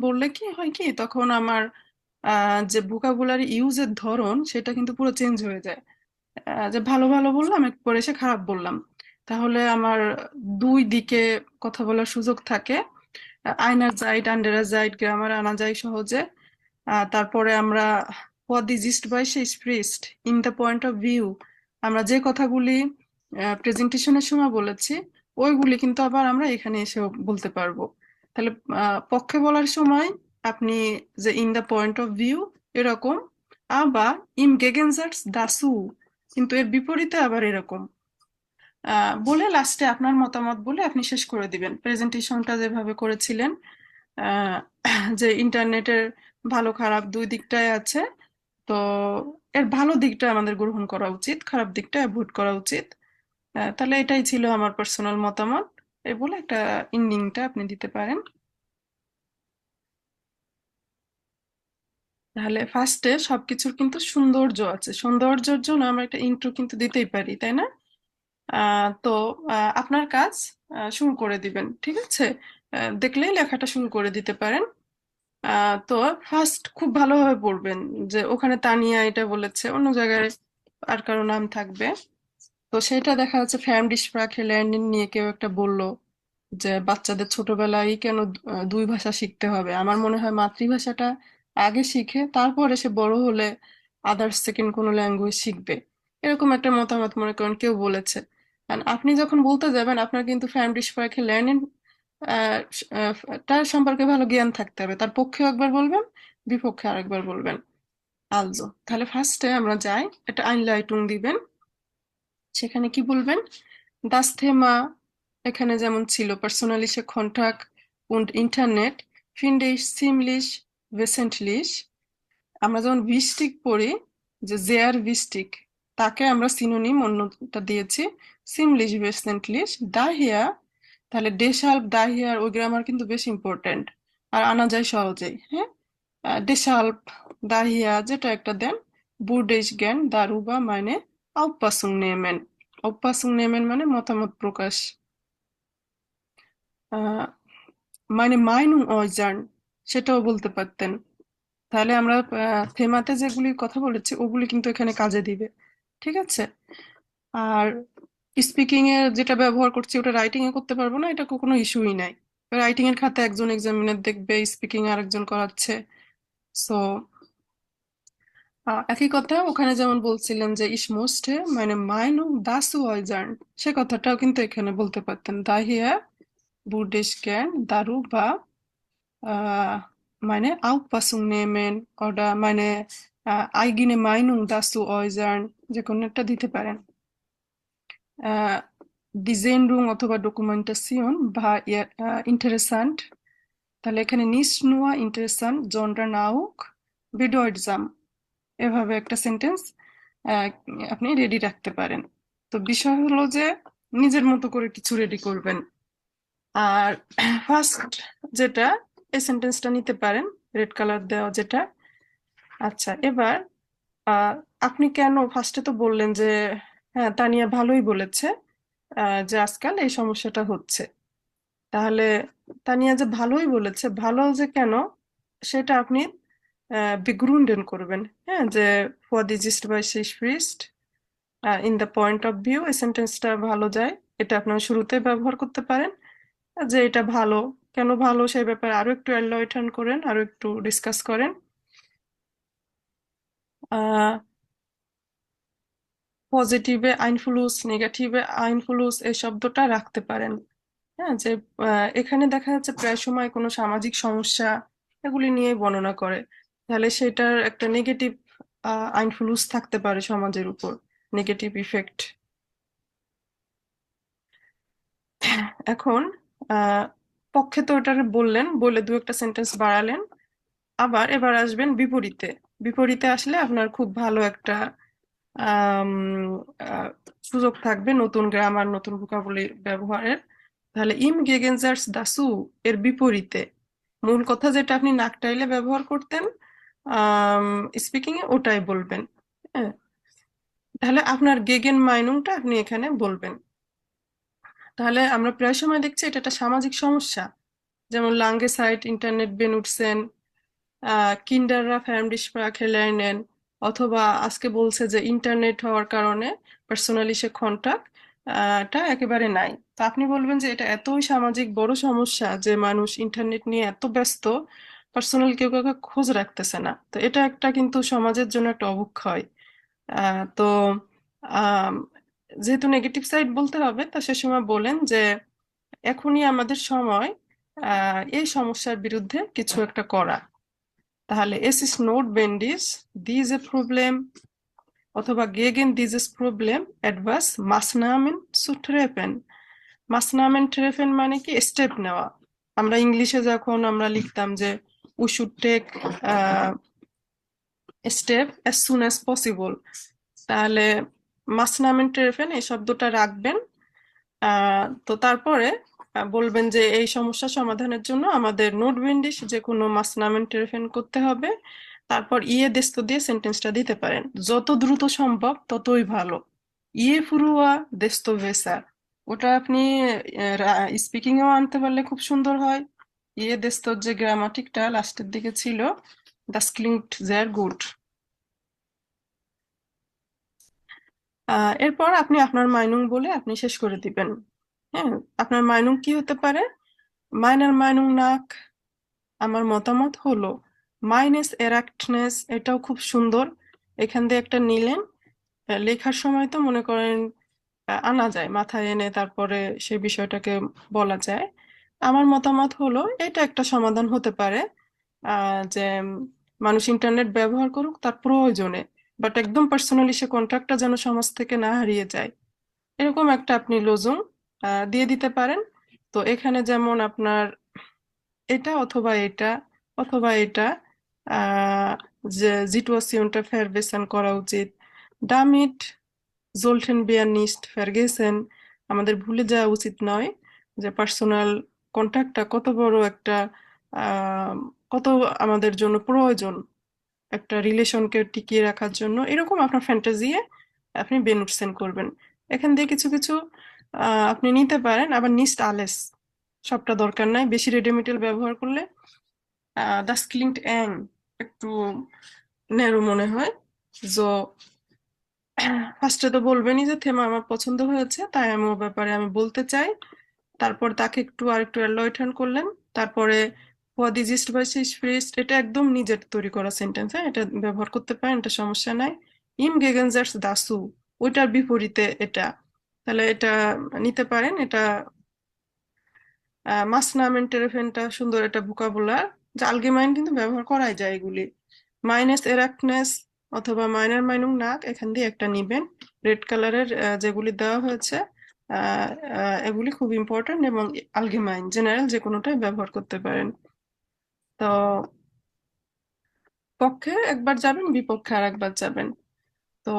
বললে কি হয়, কি তখন আমার যে ভোকাবুলারি ইউজের ধরন সেটা কিন্তু পুরো চেঞ্জ হয়ে যায়। যে ভালো ভালো বললাম, একটু পরে এসে খারাপ বললাম, তাহলে আমার দুই দিকে কথা বলার সুযোগ থাকে। আইনার জাইড আন্ডারার জাইড গ্রামার আনা যায় সহজে। তারপরে আমরা what the gist by say স্প্রিস্ট in the point of view, আমরা যে কথাগুলি প্রেজেন্টেশনের সময় বলেছি, ওইগুলি কিন্তু আবার আমরা এখানে এসেও বলতে পারবো। তাহলে পক্ষে বলার সময় আপনি যে in the point of view এরকম, আবার ইম গেগেনজার্টস দাসু, কিন্তু এর বিপরীতে আবার এরকম বলে লাস্টে আপনার মতামত বলে আপনি শেষ করে দিবেন প্রেজেন্টেশনটা যেভাবে করেছিলেন। আহ, যে ইন্টারনেটের ভালো খারাপ দুই দিকটাই আছে, তো এর ভালো দিকটা আমাদের গ্রহণ করা উচিত, খারাপ দিকটা অ্যাভয়েড করা উচিত। তাহলে এটাই ছিল আমার পার্সোনাল মতামত, এই বলে একটা এন্ডিংটা আপনি দিতে পারেন। তাহলে ফার্স্টে সবকিছুর কিন্তু সৌন্দর্য আছে, সৌন্দর্যের জন্য আমরা একটা ইন্ট্রো কিন্তু দিতেই পারি, তাই না? তো আপনার কাজ শুরু করে দিবেন, ঠিক আছে? দেখলেই লেখাটা শুরু করে দিতে পারেন। তো ফার্স্ট খুব ভালোভাবে পড়বেন যে ওখানে তানিয়া এটা বলেছে, অন্য জায়গায় আর কারো নাম থাকবে, তো সেটা দেখা যাচ্ছে ফ্যামডিশপ্রাখে ল্যান্ডিং নিয়ে কেউ একটা বলল যে বাচ্চাদের ছোটবেলায় কেন দুই ভাষা শিখতে হবে। আমার মনে হয় মাতৃভাষাটা আগে শিখে তারপরে সে বড় হলে আদার্স সেকেন্ড কোনো ল্যাঙ্গুয়েজ শিখবে, এরকম একটা মতামত মনে করেন কেউ বলেছে। And আপনি যখন বলতে যাবেন আপনার কিন্তু ফ্র্যান্ডরিশপ্রাche lernen তার সম্পর্কে ভালো জ্ঞান থাকতে হবে, তার পক্ষেও একবার বলবেন, বিপক্ষে আরেকবার বলবেন। আলজো, তাহলে ফার্স্টে আমরা যাই, একটা আইনলাইটুং দিবেন, সেখানে কি বলবেন? Das Thema, এখানে যেমন ছিল persönliche Kontakt und Internet finde ich ziemlich wesentlich। আমরা যখন wichtig পড়ি, যে sehr wichtig, তাকে আমরা সিনোনিম অন্যটা দিয়েছি ziemlich wesentlich। daher, তাহলে deshalb daher ওই গ্রামার কিন্তু বেশ ইম্পর্টেন্ট, আর আনা যায় সহজেই। হ্যাঁ, deshalb daher যেটা একটা দেন, würde ich gern darüber meine Auffassung nehmen। Auffassung nehmen মানে মতামত প্রকাশ। meine Meinung äußern সেটাও বলতে পারতেন। তাহলে আমরা থেমাতে যেগুলি কথা বলেছি ওগুলি কিন্তু এখানে কাজে দিবে, ঠিক আছে? আর স্পিকিং এর যেটা ব্যবহার করছি ওটা রাইটিং এ করতে পারবো না, এটা কোনো ইস্যুই নাই। রাইটিং এর খাতে একজন এক্সামিনার দেখবে, স্পিকিং আরেকজন করাচ্ছে। সো একই কথা ওখানে যেমন বলছিলেন যে ich musste meine Meinung dazu äußern, সে কথাটাও কিন্তু এখানে বলতে পারতেন daher würde ich gern darüber meine Auffassung nehmen oder meine eigene Meinung dazu äußern, যে কোনো একটা দিতে পারেন। Die Sendung অথবা Dokumentation war interessant, তাহলে এখানে nicht nur interessant sondern auch bedeutsam, এভাবে একটা সেন্টেন্স আপনি রেডি রাখতে পারেন। তো বিষয় হলো যে নিজের মতো করে কিছু রেডি করবেন। আর ফার্স্ট যেটা, এই সেন্টেন্সটা নিতে পারেন, রেড কালার দেওয়া যেটা। আচ্ছা, এবার আপনি কেন ফার্স্টে তো বললেন যে হ্যাঁ তানিয়া ভালোই বলেছে যে আজকাল এই সমস্যাটা হচ্ছে। তাহলে তানিয়া যে ভালোই বলেছে, ভালো যে কেন সেটা আপনি begründen করবেন। হ্যাঁ, যে for this ist by she spricht in the point of view, এই সেন্টেন্সটা ভালো যায়, এটা আপনার শুরুতে ব্যবহার করতে পারেন। যে এটা ভালো, কেন ভালো সেই ব্যাপারে আরো একটু এলাবোরেট করেন, আরো একটু ডিসকাস করেন। পজিটিভে আইনফ্লুস, নেগেটিভে আইনফ্লুস এই শব্দটা রাখতে পারেন। হ্যাঁ, যে এখানে দেখা যাচ্ছে প্রায় সময় কোনো সামাজিক সমস্যা এগুলি নিয়ে বর্ণনা করে, তাহলে সেটার একটা নেগেটিভ আইনফ্লুস থাকতে পারে সমাজের উপর, নেগেটিভ ইফেক্ট। এখন পক্ষে তো ওটার বললেন, বলে দু একটা সেন্টেন্স বাড়ালেন, আবার এবার আসবেন বিপরীতে। বিপরীতে আসলে আপনার খুব ভালো একটা আম, আহ, সুযোগ থাকবে নতুন গ্রামার, নতুন ভোকাবুলারি ব্যবহারের। তাহলে ইম গেগেনজার্স দাসু এর বিপরীতে মূল কথা যেটা আপনি নাকটাইলে ব্যবহার করতেন স্পিকিং এ, ওটাই বলবেন। হ্যাঁ, তাহলে আপনার গেগেন মাইনুংটা আপনি এখানে বলবেন। তাহলে আমরা প্রায় সময় দেখছি এটা একটা সামাজিক সমস্যা, যেমন লাঙ্গে সাইট ইন্টারনেট বেনুটসেন, কিন্ডাররা ফ্যামরিশপ্রাche lernen, অথবা আজকে বলছে যে ইন্টারনেট হওয়ার কারণে পার্সোনালিসে কন্টাক্ট টা একেবারে নাই। তো আপনি বলবেন যে এটা এতই সামাজিক বড় সমস্যা যে মানুষ ইন্টারনেট নিয়ে এত ব্যস্ত, পার্সোনাল কেউ কাউকে খোঁজ রাখতেছে না। তো এটা একটা কিন্তু সমাজের জন্য একটা অবক্ষয়। তো আম, যেহেতু নেগেটিভ সাইড বলতে হবে, তা সে সময় বলেন যে এখনই আমাদের সময় এই সমস্যার বিরুদ্ধে কিছু একটা করা। তাহলে es ist notwendig diese Problem অথবা gegen dieses Problem etwas Maßnahmen zu treffen। Maßnahmen treffen মানে কি? স্টেপ নেওয়া। আমরা ইংলিশে যখন আমরা লিখতাম যে we should take a step as soon as possible, তাহলে Maßnahmen treffen এই শব্দটা রাখবেন। তো তারপরে বলবেন যে এই সমস্যা সমাধানের জন্য আমাদের নোটবেন্ডিশ যে কোনো মাসনামেন টেরেফেন করতে হবে। তারপর ইয়ে দেস্ত দিয়ে সেন্টেন্সটা দিতে পারেন, যত দ্রুত সম্ভব ততই ভালো। ইয়ে ফুরুয়া দেস্ত ভেসা, ওটা আপনি স্পিকিং এও আনতে পারলে খুব সুন্দর হয়। ইয়ে দেস্তর যে গ্রামাটিকটা লাস্টের দিকে ছিল, দাস ক্লিংট জেয়ার গুড। এরপর আপনি আপনার মাইনুং বলে আপনি শেষ করে দিবেন। হ্যাঁ, আপনার মাইনুং কি হতে পারে? মাইনার মাইনুং নাক, আমার মতামত হলো। মাইনেস এরাক্টনেস, এটাও খুব সুন্দর। এখান দিয়ে একটা নিলেন, লেখার সময় তো মনে করেন আনা যায়, মাথায় এনে তারপরে সেই বিষয়টাকে বলা যায়। আমার মতামত হলো এটা একটা সমাধান হতে পারে, যে মানুষ ইন্টারনেট ব্যবহার করুক তার প্রয়োজনে, বাট একদম পার্সোনালি সে কন্ট্যাক্টটা যেন সমাজ থেকে না হারিয়ে যায়, এরকম একটা আপনি লজুং দিয়ে দিতে পারেন। তো এখানে যেমন আপনার এটা অথবা এটা অথবা এটা, আহ, যে সিচুয়েশনটা ফেরবেসন করা উচিত, ডামিট জোলটেন বিয়ার নিস্ট ফেরগেসেন, আমাদের ভুলে যাওয়া উচিত নয় যে পার্সোনাল কন্ট্যাক্টটা কত বড় একটা আহ, কত আমাদের জন্য প্রয়োজন একটা রিলেশনকে টিকিয়ে রাখার জন্য। এরকম আপনার ফ্যান্টাজিয়ে আপনি বেনুটসেন করবেন। এখান দিয়ে কিছু কিছু আপনি নিতে পারেন। আবার নিস্ট আলেস, সবটা দরকার নাই, বেশি রেডিমেটেরিয়াল ব্যবহার করলে দাস ক্লিংট অ্যাং একটু ন্যারো মনে হয়। তো ফার্স্টে তো বলবেনই যে থেমা আমার পছন্দ হয়েছে, তাই আমি ও ব্যাপারে আমি বলতে চাই। তারপর তাকে একটু আরেকটু এলয়টার্ন করলেন। তারপরে হোয়াট ইজ ইস্ট বাই সিস ফ্রিস্ট, এটা একদম নিজের তৈরি করা সেন্টেন্স, হ্যাঁ, এটা ব্যবহার করতে পারেন, এটা সমস্যা নাই। ইম গেগেনজার্স দাসু, ওইটার বিপরীতে এটা, তাহলে এটা নিতে পারেন। এটা মাসনামেন টেরেফেনটা সুন্দর একটা ভোকাবুলার, যা আলগেমাইন কিন্তু ব্যবহার করাই যায় এগুলি। মাইনাস এরাকনেস অথবা মাইনার মাইনুং নাক, এখান দিয়ে একটা নিবেন। রেড কালারের যেগুলি দেওয়া হয়েছে আহ, এগুলি খুব ইম্পর্টেন্ট, এবং আলগেমাইন জেনারেল যে কোনোটাই ব্যবহার করতে পারেন। তো পক্ষে একবার যাবেন, বিপক্ষে আর একবার যাবেন। তো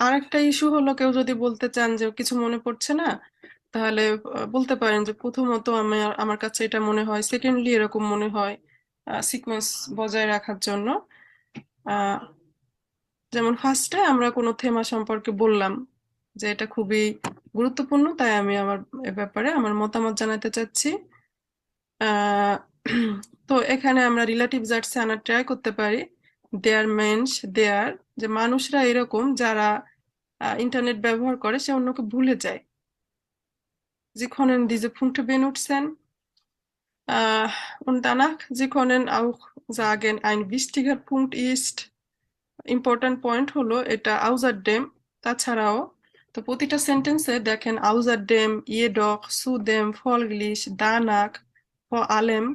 আরেকটা ইস্যু হলো, কেউ যদি বলতে চান যে কিছু মনে পড়ছে না, তাহলে বলতে পারেন যে প্রথমত আমার কাছে এটা মনে হয়, সেকেন্ডলি এরকম মনে হয়, সিকোয়েন্স বজায় রাখার জন্য। আহ, যেমন ফার্স্টে আমরা কোনো থেমা সম্পর্কে বললাম যে এটা খুবই গুরুত্বপূর্ণ, তাই আমি আমার এ ব্যাপারে আমার মতামত জানাতে চাচ্ছি। আহ, তো এখানে আমরা রিলেটিভ জার্সে আনার ট্রাই করতে পারি। দেয়ার মেন্স দেয়ার, যে মানুষরা এরকম যারা ইন্টারনেট ব্যবহার করে সে অন্যকে ভুলে যায়। Sie können diese Punkte benutzen. Und danach, Sie können auch sagen, ein wichtiger Punkt ist, important point হলো এটা außerdem, তাছাড়াও। তো প্রতিটা সেন্টেন্সে দেখেন außerdem, jedoch, zudem, folglich, danach, vor allem,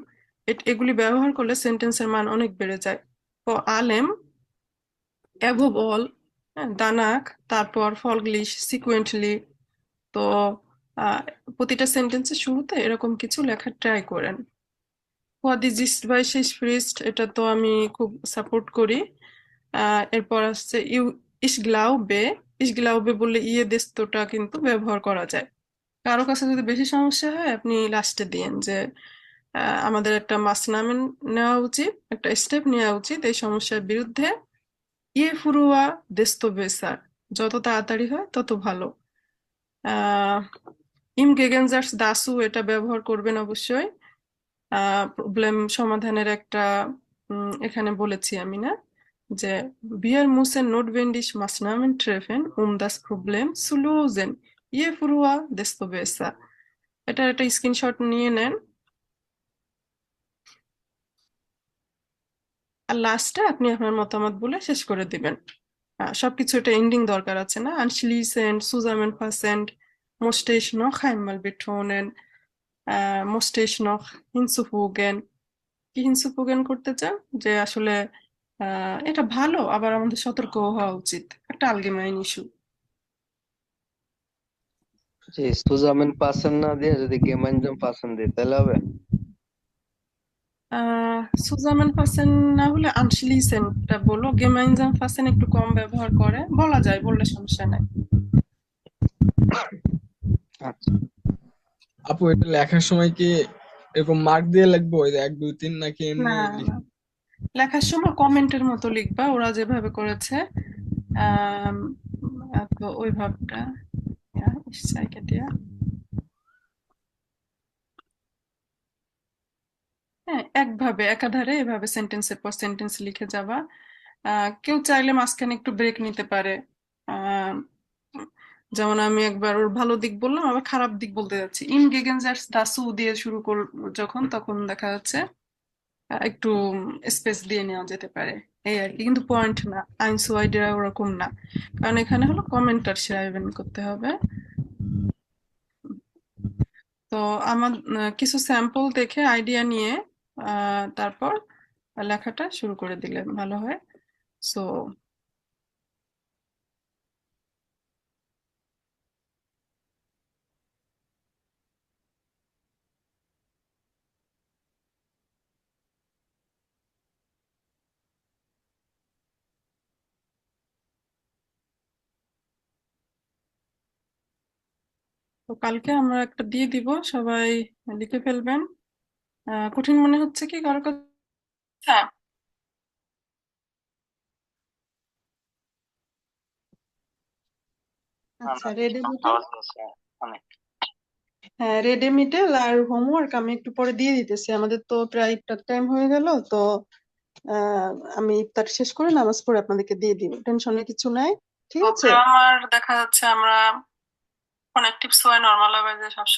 এগুলি ব্যবহার করলে সেন্টেন্সের মান অনেক বেড়ে যায়। vor allem, above all, danach, তারপর folglich, sequentially। তো আহ, প্রতিটা সেন্টেন্সের শুরুতে এরকম কিছু লেখার ট্রাই করেন। হোয়াট ইজ ইস্ট বাই শেষ ফ্রিস্ট, এটা তো আমি খুব সাপোর্ট করি। এরপর আসছে ইস গ্লাউবে বললে ইয়ে দেস্তোটা কিন্তু ব্যবহার করা যায়। কারো কাছে যদি বেশি সমস্যা হয় আপনি লাস্টে দিয়েন যে আমাদের একটা মাসনামে নেওয়া উচিত, একটা স্টেপ নেওয়া উচিত এই সমস্যার বিরুদ্ধে। ইয়ে ফুরুয়া দেস্তো বেসার, যত তাড়াতাড়ি হয় তত ভালো। ইম গেগেনজার্স দাসু, এটা ব্যবহার করবেন অবশ্যই। প্রবলেম সমাধানের একটা এখানে বলেছি আমি না, যে wir müssen notwendig Maßnahmen treffen, das Problem zu lösen. Je früher, desto besser. এটা একটা স্ক্রিনশট নিয়ে নেন। আর লাস্টে আপনি আপনার মতামত বলে শেষ করে দিবেন। সবকিছু একটা এন্ডিং দরকার আছে না? Anschließend, zusammenfassend, musste ich noch einmal betonen, musste ich noch hinzufügen, কি হিংসুকুগেন করতে চান, যে আসলে এটা ভালো, আবার আমাদের সতর্ক হওয়া উচিত, একটা আলগেমাইন ইস্যু। যে সুজামেন পাসেন না দিয়ে যদি গেমাইনজাম পাসেন দিই তাহলে হবে। সুজামেন ফাসেন না হলে আনশলিসেনটা বলো, গেমাইনজাম ফাসেন একটু কম ব্যবহার করে, বলা যায়, বললে সমস্যা নাই। আচ্ছা, আপু এটা লেখার সময় কি এরকম মার্ক দিয়ে লিখবো, ওই যে 1 2 3, নাকি না এমনি না, লেখার সময় কমেন্টের মতো লিখবা, ওরা যেভাবে করেছে আহ তো ওই ভাবটা। ich zeige dir। হ্যাঁ, একভাবে একাধারে এভাবে সেন্টেন্সের পর সেন্টেন্স লিখে যাবা। কেউ চাইলে মাঝখানে একটু ব্রেক নিতে পারে। আহ, যেমন আমি একবার ওর ভালো দিক বললাম, আবার খারাপ দিক বলতে যাচ্ছি। ইম গেগেনজার্স দাসু দিয়ে শুরু যখন, তখন দেখা যাচ্ছে একটু স্পেস দিয়ে নেওয়া যেতে পারে, এই আর কি। কিন্তু পয়েন্ট না, আইনস ওয়াইডেরা ওরকম না, কারণ এখানে হলো কমেন্টার শেয়ার করতে হবে। তো আমার কিছু স্যাম্পল দেখে আইডিয়া নিয়ে তারপর লেখাটা শুরু করে দিলে ভালো হয়। সো তো কালকে আমরা একটা দিয়ে দিব, সবাই লিখে ফেলবেন। কঠিন মনে হচ্ছে কি কারো কাছে? হ্যাঁ, আচ্ছা রেডেমিটেল, হ্যাঁ রেডেমিটেল আর হোমওয়ার্ক আমি একটু পরে দিয়ে দিতেছি। আমাদের তো প্রায় ইফতার টাইম হয়ে গেল, তো আমি ইফতার শেষ করে নামাজ পড়ে আপনাদেরকে দিয়ে দিব, টেনশনের কিছু নাই, ঠিক আছে? গ্রামার দেখা যাচ্ছে আমরা অনেক টিপস হয় নরমাল ভাবে যে সবসময়